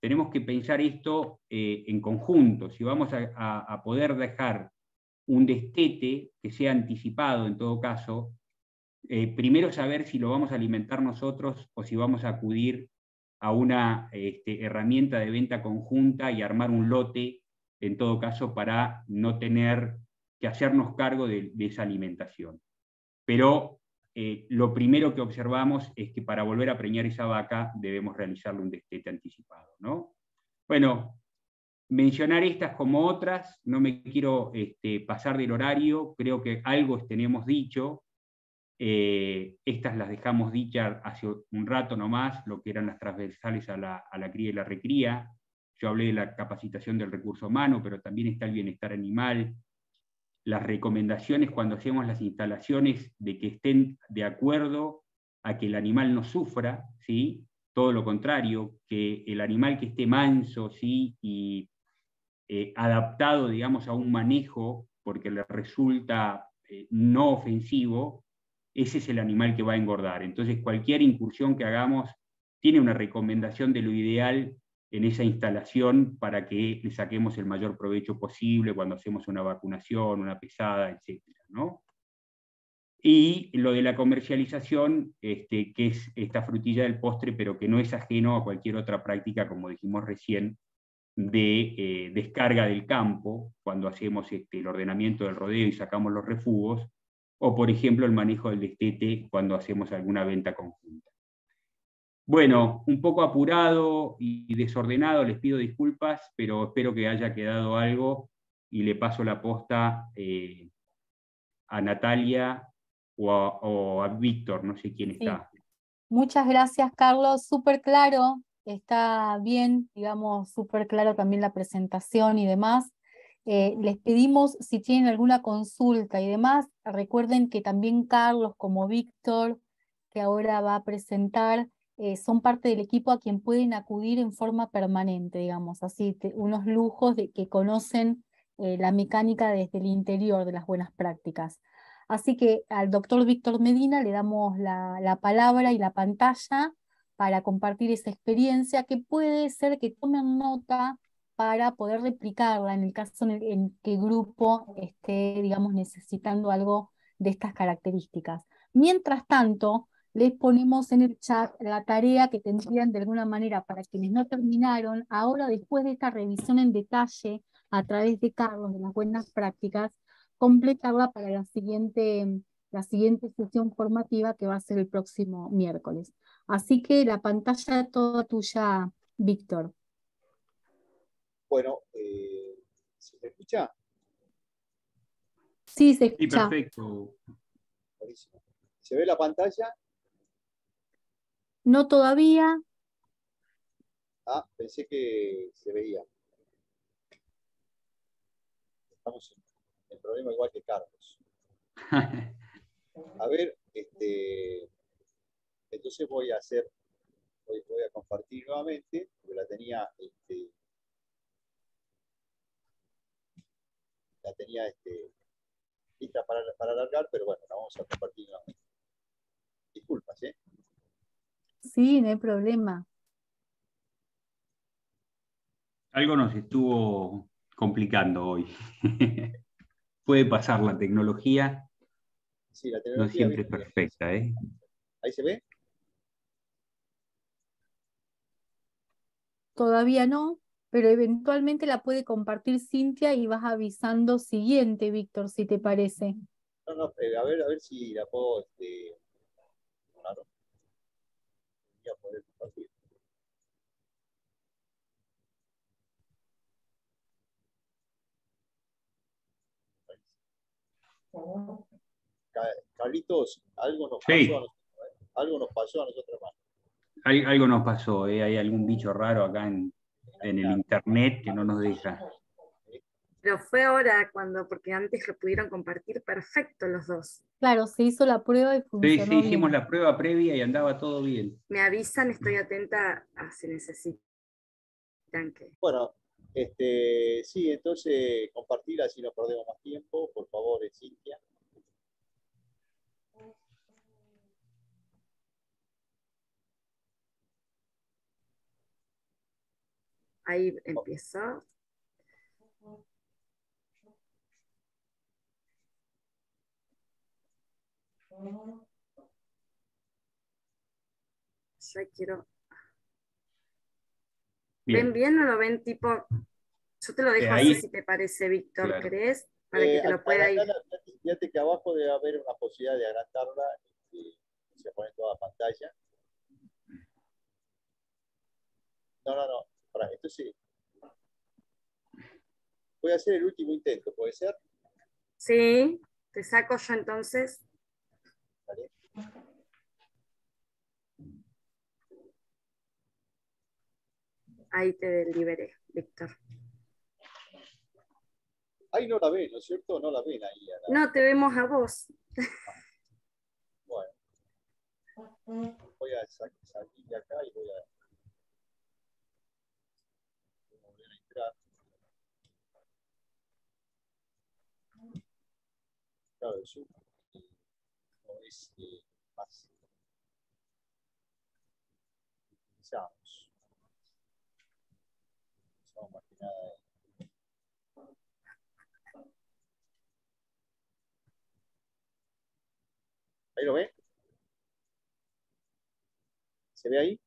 Tenemos que pensar esto en conjunto. Si vamos a poder dejar un destete que sea anticipado en todo caso, primero saber si lo vamos a alimentar nosotros o si vamos a acudir a una herramienta de venta conjunta y armar un lote, en todo caso, para no tener que hacernos cargo de esa alimentación. Pero lo primero que observamos es que para volver a preñar esa vaca debemos realizarle un destete anticipado, ¿no? Bueno, mencionar estas como otras, no me quiero pasar del horario, creo que algo tenemos dicho, estas las dejamos dichas hace un rato nomás, lo que eran las transversales a la cría y la recría. Yo hablé de la capacitación del recurso humano, pero también está el bienestar animal, las recomendaciones cuando hacemos las instalaciones de que estén de acuerdo a que el animal no sufra, ¿sí? Todo lo contrario, que el animal que esté manso, ¿sí? Y adaptado, digamos, a un manejo, porque le resulta no ofensivo, ese es el animal que va a engordar. Entonces, cualquier incursión que hagamos tiene una recomendación de lo ideal en esa instalación para que le saquemos el mayor provecho posible cuando hacemos una vacunación, una pesada, etc., ¿no? Y lo de la comercialización, que es esta frutilla del postre, pero que no es ajeno a cualquier otra práctica, como dijimos recién, de descarga del campo, cuando hacemos el ordenamiento del rodeo y sacamos los refugos, o por ejemplo el manejo del destete cuando hacemos alguna venta conjunta. Bueno, un poco apurado y desordenado, les pido disculpas, pero espero que haya quedado algo y le paso la posta a Natalia o a Víctor, no sé quién está. Sí. Muchas gracias, Carlos, súper claro, está bien, digamos, súper claro también la presentación y demás. Les pedimos, si tienen alguna consulta y demás, recuerden que también Carlos como Víctor, que ahora va a presentar, son parte del equipo a quien pueden acudir en forma permanente, digamos, así, unos lujos de que conocen la mecánica desde el interior de las buenas prácticas. Así que al doctor Víctor Medina le damos la palabra y la pantalla para compartir esa experiencia que puede ser que tomen nota para poder replicarla en el caso en que el grupo esté, digamos, necesitando algo de estas características. Mientras tanto, les ponemos en el chat la tarea que tendrían de alguna manera para quienes no terminaron, ahora después de esta revisión en detalle a través de Carlos de las buenas prácticas, completarla para la siguiente sesión formativa que va a ser el próximo miércoles. Así que la pantalla toda tuya, Víctor. Bueno, ¿se me escucha? Sí, se Sí, escucha. perfecto. Buenísimo. ¿Se ve la pantalla? No todavía. Ah, pensé que se veía. Estamos en problema igual que Carlos. A ver, entonces voy a compartir nuevamente, porque la tenía lista para alargar, pero bueno, la vamos a compartir nuevamente. Disculpas, ¿eh? Sí, no hay problema. Algo nos estuvo complicando hoy. Puede pasar, la tecnología Sí, la no tecnología siempre es viene bien. perfecta, ¿eh? ¿Ahí se ve? Todavía no, pero eventualmente la puede compartir Cintia y vas avisando siguiente, Víctor, si te parece. No, a ver si la puedo claro, voy a poder compartir. Carlitos, algo nos pasó Sí. a nosotros, ¿eh? Algo nos pasó a nosotros más. Algo nos pasó, ¿eh? Hay algún bicho raro acá en el internet que no nos deja. Pero fue ahora porque antes lo pudieron compartir perfecto los dos. Claro, se hizo la prueba y Sí, funcionó bien. hicimos la prueba previa y andaba todo bien. Me avisan, estoy atenta a si necesitan que... Bueno, sí, entonces compartir así no perdemos más tiempo, por favor, Cintia. Ahí empieza. Ya quiero... Bien. ¿Ven bien o lo ven tipo? Yo te lo dejo Ahí, así si te parece, Víctor, claro. ¿querés? Para que te lo pueda ir. Fíjate que abajo debe haber una posibilidad de agrandarla. se pone toda la pantalla. No. Para, entonces, voy a hacer el último intento, ¿puede ser? Sí, te saco yo entonces. ¿Vale? Ahí te liberé, Víctor. Ahí no la ven, ¿no es cierto? No la ven ahí. No, te vemos a vos. Bueno, voy a salir de acá y voy a volver a entrar. Claro, el Zoom no es más utilizamos. Usamos más que nada. ¿Ahí lo ven? ¿Se ve ahí?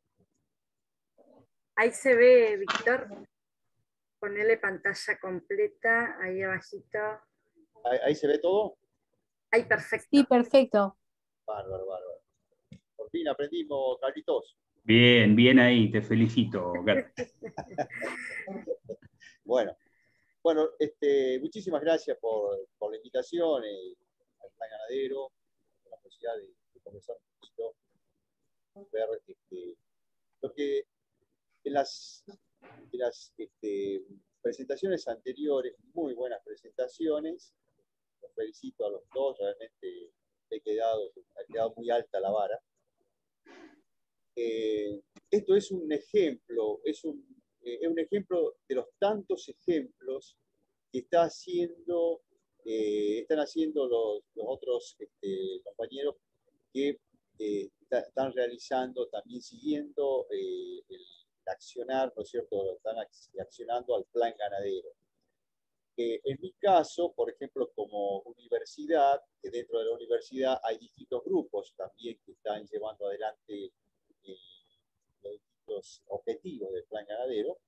Ahí se ve, Víctor. Ponele pantalla completa, ahí abajito. ¿Ahí se ve todo? Ahí, perfecto. Sí, perfecto. Bárbaro. Por fin aprendimos, Carlitos. Bien, bien ahí, te felicito, Gato. Bueno, muchísimas gracias por la invitación al Plan Ganadero, por la posibilidad de conversar un poquito, ver lo que en las presentaciones anteriores, muy buenas presentaciones, los felicito a los dos, realmente ha quedado muy alta la vara. Esto es un ejemplo, es un ejemplo de los tantos ejemplos que están haciendo los otros compañeros que están realizando, también siguiendo el accionar, ¿no es cierto? Están accionando al plan ganadero. En mi caso, por ejemplo, como universidad, que dentro de la universidad hay distintos grupos también que están llevando adelante los distintos objetivos del plan ganadero.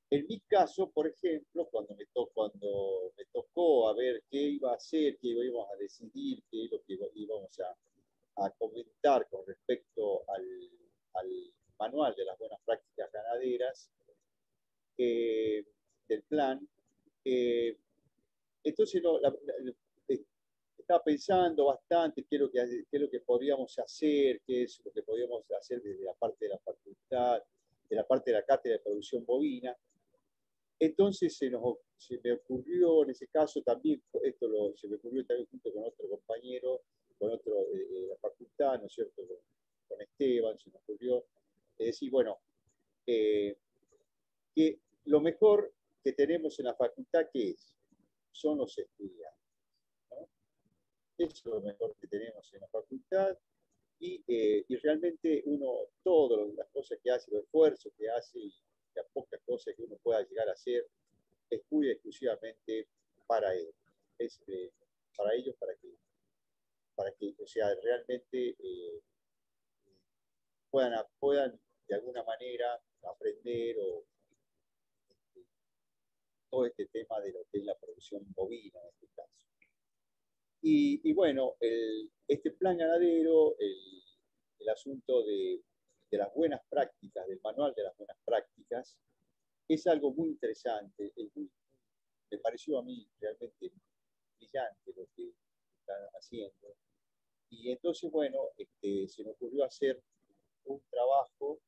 En mi caso, por ejemplo, cuando me tocó a ver qué iba a hacer, qué íbamos a decidir, qué es lo que íbamos a comentar con respecto al manual de las buenas prácticas ganaderas del plan, entonces estaba pensando bastante qué es lo que podríamos hacer, qué es lo que podríamos hacer desde la parte de la facultad, de la parte de la cátedra de producción bovina. Entonces se me ocurrió, en ese caso también, se me ocurrió también junto con otro compañero, con otro de la facultad, ¿no es cierto?, con Esteban, se me ocurrió decir, bueno, que lo mejor que tenemos en la facultad, ¿qué es? Son los estudiantes, ¿no? Eso es lo mejor que tenemos en la facultad y realmente todas las cosas que hace, los esfuerzos que hace y las pocas cosas que uno pueda llegar a hacer, es muy exclusivamente para ellos. Para ellos, para que o sea, realmente puedan de alguna manera aprender todo este tema de lo que es la producción bovina en este caso. Y bueno, este plan ganadero, el asunto de las buenas prácticas, del manual de las buenas prácticas, es algo muy interesante, me pareció a mí realmente brillante lo que están haciendo. Y entonces, bueno, se me ocurrió hacer un trabajo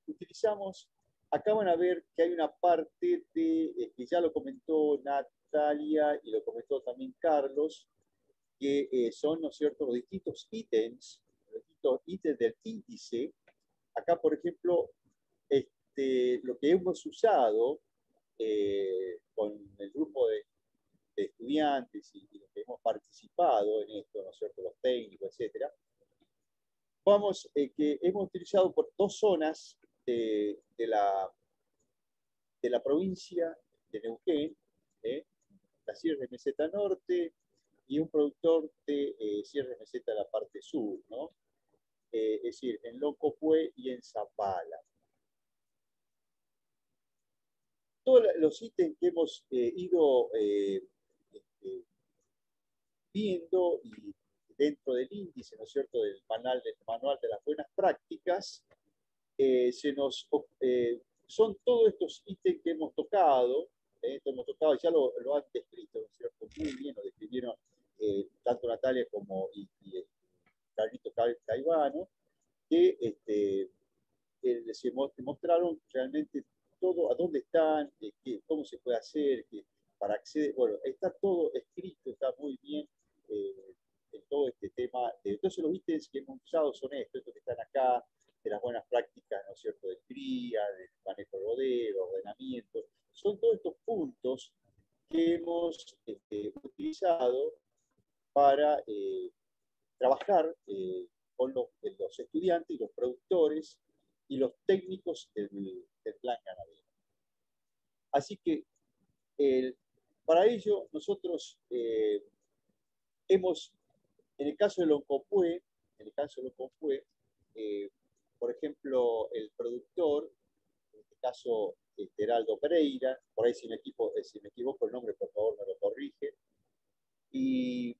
utilizamos, acá van a ver que hay una parte que ya lo comentó Natalia y lo comentó también Carlos, que son, ¿no es cierto?, los distintos ítems del índice. Acá, por ejemplo, lo que hemos usado con el grupo de estudiantes y los que hemos participado en esto, ¿no es cierto?, los técnicos, etcétera, que hemos utilizado por dos zonas de la provincia de Neuquén, la Sierra de Meseta Norte y un productor de Sierra de Meseta de la parte sur, ¿no? Es decir, en Loncopue y en Zapala. Todos los ítems que hemos ido viendo y dentro del índice, ¿no es cierto?, del manual de las buenas prácticas, son todos estos ítems que hemos tocado, ya lo han descrito, ¿no es cierto?, muy bien, lo describieron tanto Natalia como Carlito Caivano, que se mostraron realmente todo, a dónde están, cómo se puede hacer, para acceder, bueno, está todo escrito, está muy bien en todo este tema. Entonces los ítems que hemos usado son estos que están acá, de las buenas prácticas, ¿no es cierto?, de cría, de manejo de bodega, ordenamiento, son todos estos puntos que hemos utilizado para trabajar con los estudiantes y los productores y los técnicos del plan ganadero. Así que para ello nosotros hemos, en el caso de Loncopué, por ejemplo, el productor, en este caso Heraldo Pereira, por ahí si me equivoco el nombre, por favor me lo corrige. Y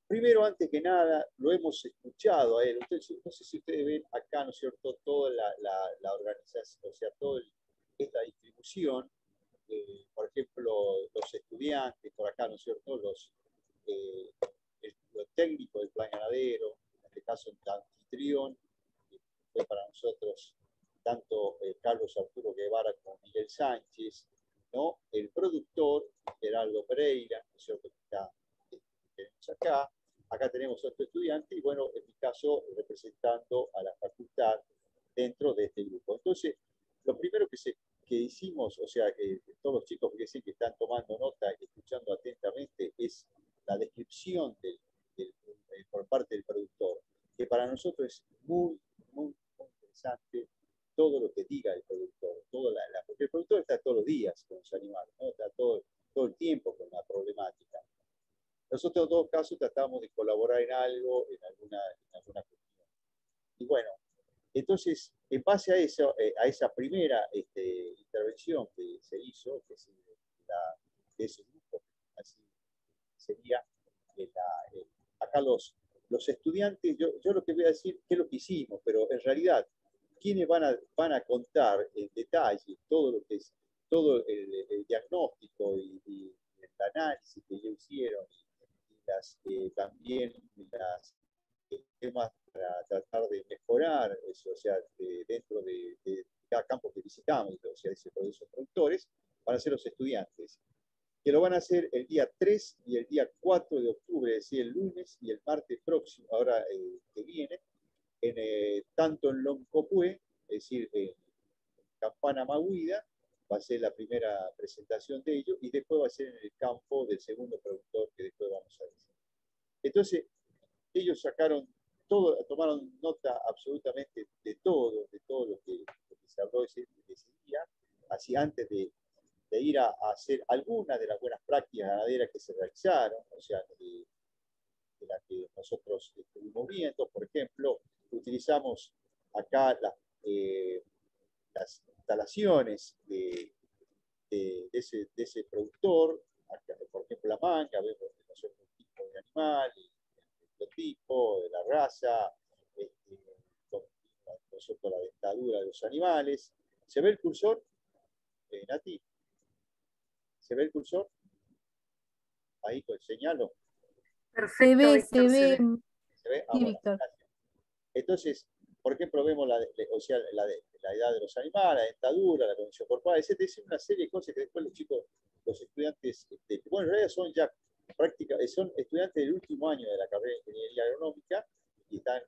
primero, antes que nada, lo hemos escuchado a él. No sé si ustedes ven acá, ¿no es cierto?, toda la organización, o sea, toda esta distribución. Por ejemplo, los estudiantes, por acá, ¿no es cierto?, los técnicos del plan ganadero, en este caso el anfitrión, fue para nosotros tanto Carlos Arturo Guevara como Miguel Sánchez, ¿no?, el productor, Geraldo Pereira, ¿no es cierto?, que tenemos acá. Acá tenemos a otro estudiante y, bueno, en mi caso, representando a la facultad dentro de este grupo. Entonces, lo primero que hicimos, o sea, todos los chicos que están tomando nota y escuchando atentamente, es la descripción por parte del productor, que para nosotros es muy, muy, muy interesante todo lo que diga el productor, porque el productor está todos los días con los animales, ¿no?, está todo el tiempo con la problemática. Nosotros en todo caso tratamos de colaborar en algo, en alguna cuestión. Y bueno, entonces, en base a esa primera intervención que se hizo, que es de ese grupo, así sería, acá los estudiantes, yo lo que voy a decir es lo que hicimos, pero en realidad, quienes van a contar en detalle todo lo que es, todo el diagnóstico y el análisis que ellos hicieron, también las temas para tratar de mejorar eso, o sea, dentro de cada campo que visitamos, o sea, de esos productores, van a ser los estudiantes, que lo van a hacer el día 3 y el día 4 de octubre, es decir, el lunes y el martes próximo, ahora que viene, tanto en Loncopué, es decir, en Campana Mahuida, va a ser la primera presentación de ellos, y después va a ser en el campo del segundo productor que después vamos a decir. Entonces, ellos tomaron nota absolutamente de todo lo que se habló ese día, así antes de ir a hacer algunas de las buenas prácticas ganaderas que se realizaron, o sea, de las que nosotros estuvimos viendo. Por ejemplo, utilizamos acá las instalaciones de ese productor, acá, por ejemplo, la manga, vemos nosotros un tipo de animal, el tipo de la raza, nosotros la dentadura de los animales. ¿Se ve el cursor, Nati? ¿Se ve el cursor? Ahí señalo. Perfecto, Se Víctor, ve. ¿Se ve? Ah, Sí, bueno, Víctor. gracias. Entonces, por ejemplo, vemos la edad de los animales, la dentadura, la condición corporal, etc. Es una serie de cosas que después los estudiantes, bueno, en realidad son ya son estudiantes del último año de la carrera de Ingeniería Agronómica y están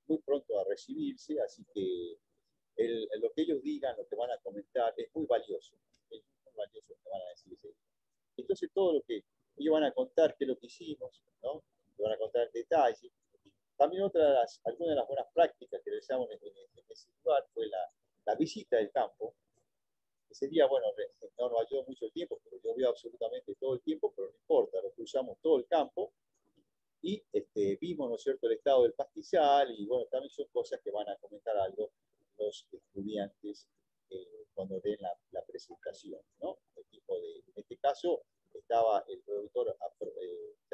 muy pronto a recibirse, así que lo que ellos digan, lo que van a comentar, es muy valioso. Es muy valioso lo que van a decir. Entonces, todo lo que ellos van a contar, qué es lo que hicimos, ¿no?, lo van a contar en detalle. También algunas de las buenas prácticas que realizamos en ese lugar fue la visita del campo. Ese día, bueno, no nos ayudó mucho el tiempo, pero llovió absolutamente todo el tiempo, pero no importa, lo cruzamos todo el campo y vimos, ¿no es cierto?, el estado del pastizal, y bueno, también son cosas que van a comentar algo los estudiantes cuando den la presentación, ¿no? En este caso estaba el productor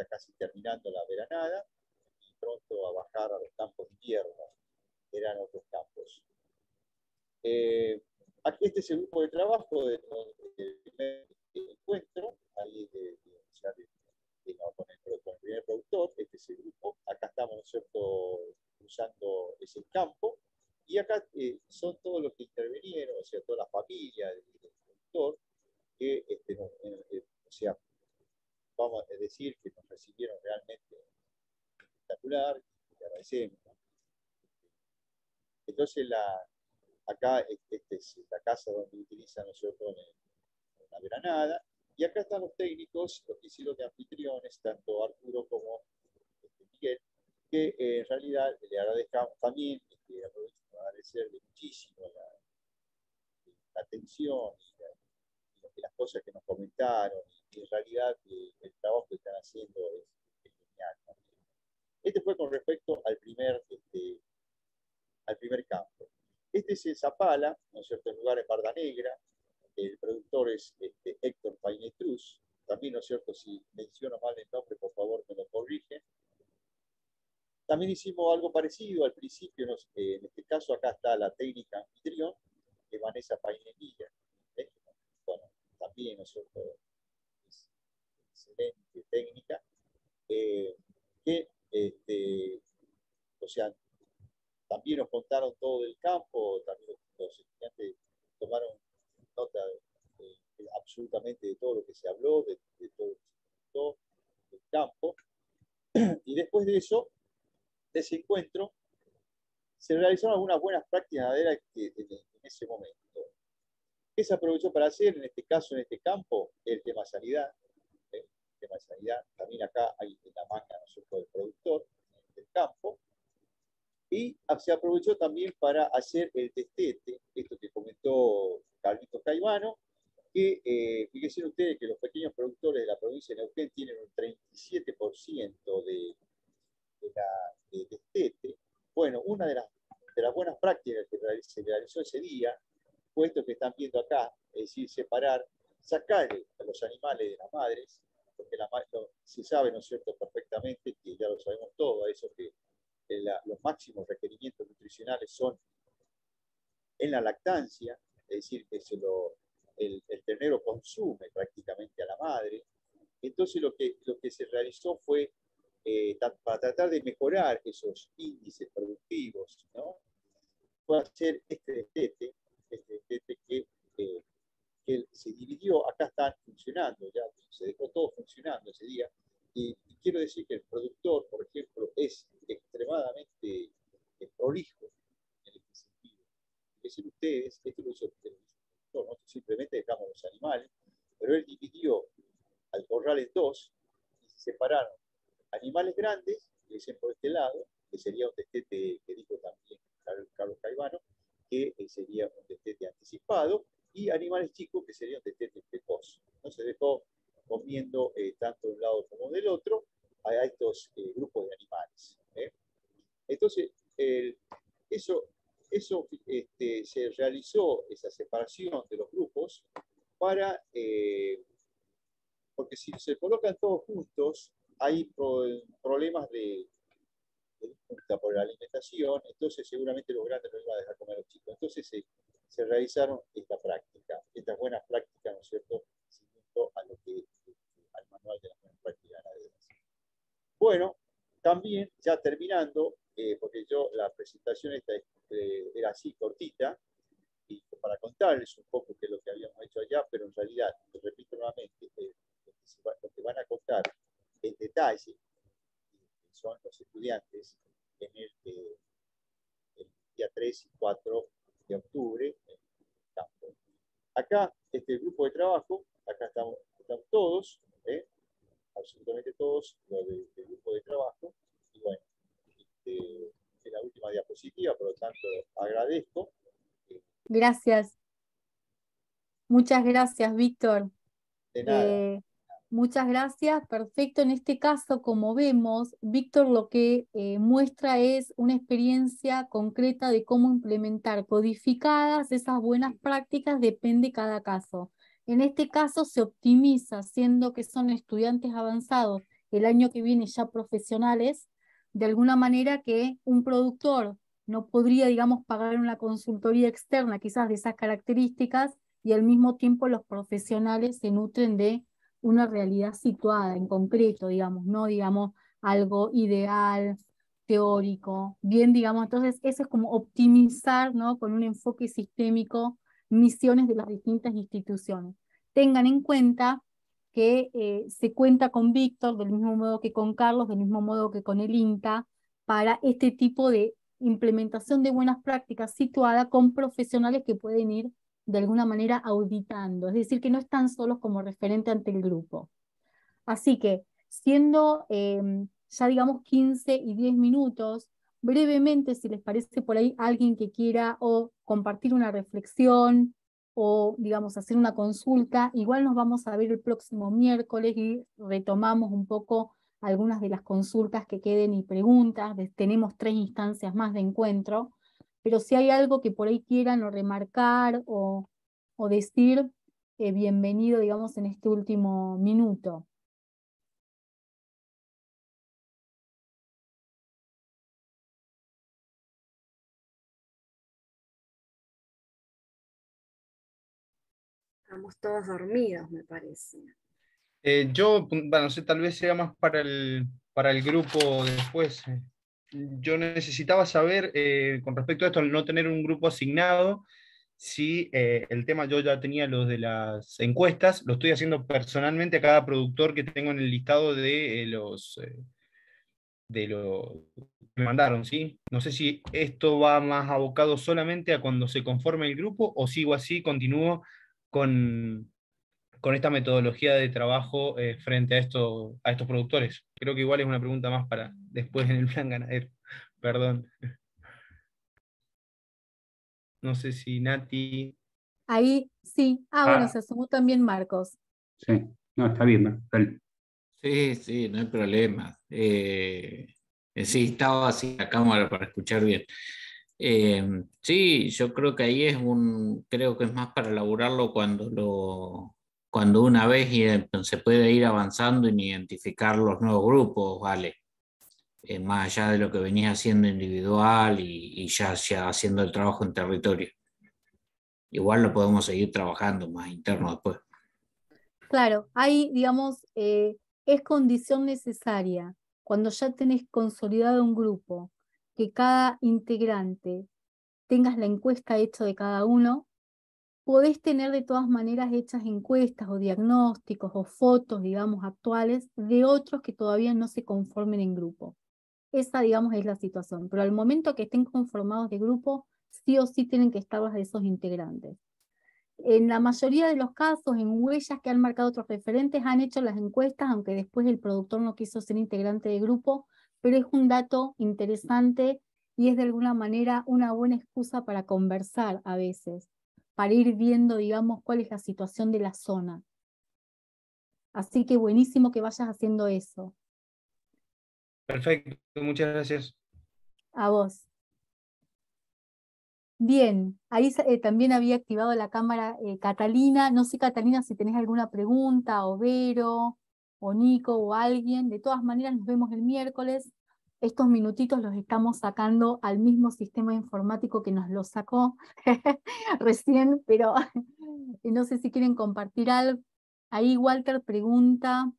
está casi terminando la veranada y pronto a bajar a los campos de invierno, eran otros campos. Aquí este es el grupo de trabajo del primer encuentro, ahí con el primer productor, este es el grupo, acá estamos, ¿no es cierto?, usando ese campo, y acá son todos los que intervinieron, o sea, toda la familia del productor, que, o sea, vamos a decir que nos recibieron realmente espectacular, y le agradecemos, ¿no? Entonces, acá esta es la casa donde utilizan nosotros en la veranada, y acá están los técnicos, los que hicieron de anfitriones, tanto Arturo como Miguel, que en realidad le agradezcamos también, aprovecho para agradecerle muchísimo la atención y las cosas que nos comentaron, y en realidad el trabajo que están haciendo es genial también. Este fue con respecto al primer campo. Este es el Zapala, ¿no es cierto?, en lugar de Parda Negra. El productor es Héctor Painetruz. También, ¿no es cierto?, si menciono mal el nombre, por favor, me lo corrigen. También hicimos algo parecido al principio, en este caso acá está la técnica anfitrión de Vanessa Painetilla. Bueno, también, ¿no es cierto?, es excelente técnica. O sea, también nos contaron todo del campo, también los estudiantes tomaron nota absolutamente de todo lo que se habló, de todo lo que se contó del campo. Y después de eso, de ese encuentro, se realizaron algunas buenas prácticas ganaderas en ese momento. ¿Qué se aprovechó para hacer en este caso, en este campo? El tema sanidad. El tema de sanidad. También acá hay en la manga, ¿no es cierto?, del productor del campo. Y se aprovechó también para hacer el destete, esto que comentó Carlitos Caivano, que fíjense ustedes que los pequeños productores de la provincia de Neuquén tienen un 37% de destete. Bueno, una de las buenas prácticas que se realizó ese día, puesto que están viendo acá, es decir, sacar a los animales de las madres, porque se sabe, ¿no es cierto?, perfectamente, que ya lo sabemos todo, eso que los máximos requerimientos nutricionales son en la lactancia, es decir, que el ternero consume prácticamente a la madre. Entonces lo que se realizó fue, para tratar de mejorar esos índices productivos, ¿no?, fue hacer este destete que se dividió. Acá están funcionando, ya se dejó todo funcionando ese día. Y quiero decir que el productor, por ejemplo, es extremadamente prolijo en este sentido. Es decir, ustedes, esto lo hizo el productor, ¿no? Simplemente dejamos los animales, pero él dividió al corral en dos y se separaron animales grandes, que dicen por este lado, que sería un destete que dijo también Carlos Caivano, que sería un destete anticipado, y animales chicos, que sería un destete precoz. No se dejó comiendo tanto de un lado como del otro a estos grupos de animales. Entonces, eso se realizó, esa separación de los grupos, porque si se colocan todos juntos, hay problemas de disputa por la alimentación, entonces seguramente los grandes no iban a dejar comer a los chicos. Entonces se realizaron estas buenas prácticas, ¿no es cierto?, siguiendo al manual de las buenas prácticas ganaderas. Bueno, también, ya terminando, porque la presentación esta era así, cortita, y para contarles un poco qué es lo que habíamos hecho allá, pero en realidad, te repito nuevamente, lo que van a contar en detalle son los estudiantes en el día 3 y 4 de octubre en el campo. Acá, este grupo de trabajo, acá están todos, absolutamente todos, los del grupo de trabajo, y bueno, es la última diapositiva, por lo tanto, agradezco. Gracias. Muchas gracias, Víctor. De nada. Muchas gracias, perfecto. En este caso, como vemos, Víctor lo que muestra es una experiencia concreta de cómo implementar codificadas esas buenas prácticas, depende cada caso. En este caso se optimiza, siendo que son estudiantes avanzados el año que viene ya profesionales, de alguna manera que un productor no podría, digamos, pagar una consultoría externa quizás de esas características, y al mismo tiempo los profesionales se nutren de una realidad situada en concreto, digamos, no digamos algo ideal, teórico, bien, digamos, entonces eso es como optimizar, ¿no? Con un enfoque sistémico misiones de las distintas instituciones. Tengan en cuenta que se cuenta con Víctor, del mismo modo que con Carlos, del mismo modo que con el INTA, para este tipo de implementación de buenas prácticas situada con profesionales que pueden ir de alguna manera auditando, es decir, que no están solos como referente ante el grupo. Así que, siendo ya digamos 15 y 10 minutos, brevemente, si les parece por ahí alguien que quiera o compartir una reflexión o, digamos, hacer una consulta, igual nos vamos a ver el próximo miércoles y retomamos un poco algunas de las consultas que queden y preguntas. Tenemos 3 instancias más de encuentro, pero si hay algo que por ahí quieran o remarcar o decir, bienvenido, digamos, en este último minuto. Estamos todos dormidos, me parece. Yo, bueno, no sé, tal vez sea más para el grupo después. Yo necesitaba saber, con respecto a esto, al no tener un grupo asignado, si el tema yo ya tenía los de las encuestas, lo estoy haciendo personalmente a cada productor que tengo en el listado de lo que me mandaron, ¿sí? No sé si esto va más abocado solamente a cuando se conforme el grupo o sigo así, continúo con esta metodología de trabajo frente a estos productores. Creo que igual es una pregunta más para después en el plan ganadero. Perdón. No sé si Nati... Ahí sí. Bueno, se sumó también Marcos. Sí, no, está bien, dale. Sí, sí, no hay problema. Sí, estaba así la cámara para escuchar bien. Sí, yo creo que ahí creo que es más para elaborarlo cuando una vez se puede ir avanzando en identificar los nuevos grupos, ¿vale? Más allá de lo que venías haciendo individual y ya haciendo el trabajo en territorio. Igual lo podemos seguir trabajando más interno después. Claro, ahí, digamos, es condición necesaria, cuando ya tenés consolidado un grupo, que cada integrante tengas la encuesta hecha de cada uno, podés tener de todas maneras hechas encuestas o diagnósticos o fotos, digamos, actuales de otros que todavía no se conformen en grupo. Esa, digamos, es la situación. Pero al momento que estén conformados de grupo, sí o sí tienen que estar las de esos integrantes. En la mayoría de los casos, en huellas que han marcado otros referentes, han hecho las encuestas, aunque después el productor no quiso ser integrante de grupo, pero es un dato interesante y es de alguna manera una buena excusa para conversar a veces, para ir viendo, digamos, cuál es la situación de la zona. Así que buenísimo que vayas haciendo eso. Perfecto, muchas gracias. A vos. Bien, ahí también había activado la cámara Catalina. No sé, Catalina, si tenés alguna pregunta, o Vero, o Nico, o alguien. De todas maneras, nos vemos el miércoles. Estos minutitos los estamos sacando al mismo sistema informático que nos los sacó recién, pero no sé si quieren compartir algo. Ahí Walter pregunta,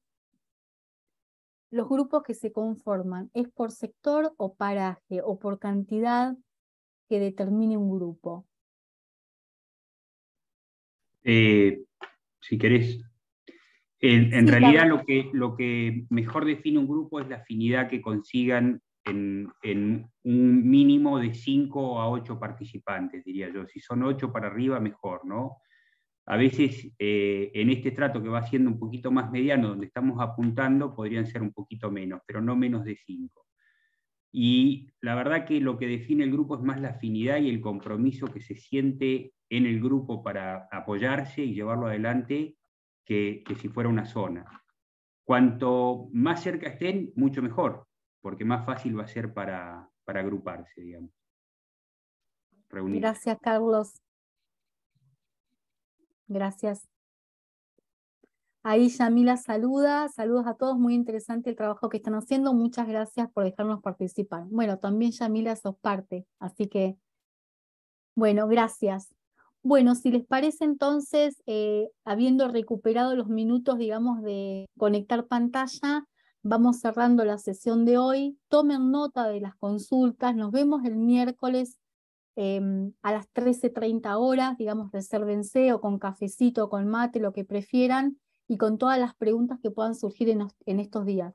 ¿los grupos que se conforman es por sector o paraje, o por cantidad que determine un grupo? Si querés. En Sí, realidad lo que mejor define un grupo es la afinidad que consigan en un mínimo de 5 a 8 participantes, diría yo. Si son 8 para arriba, mejor, ¿no? A veces en este trato que va siendo un poquito más mediano, donde estamos apuntando, podrían ser un poquito menos, pero no menos de 5. Y la verdad que lo que define el grupo es más la afinidad y el compromiso que se siente en el grupo para apoyarse y llevarlo adelante, que si fuera una zona. Cuanto más cerca estén, mucho mejor, porque más fácil va a ser para agruparse, digamos. Reunirse. Gracias, Carlos. Gracias. Ahí Yamila saluda, saludos a todos, muy interesante el trabajo que están haciendo, muchas gracias por dejarnos participar. Bueno, también Yamila sos parte, así que, bueno, gracias. Bueno, si les parece entonces, habiendo recuperado los minutos, digamos, de conectar pantalla, vamos cerrando la sesión de hoy. Tomen nota de las consultas, nos vemos el miércoles a las 13:30 horas, digamos, resérvense o con cafecito, con mate, lo que prefieran, y con todas las preguntas que puedan surgir en estos días.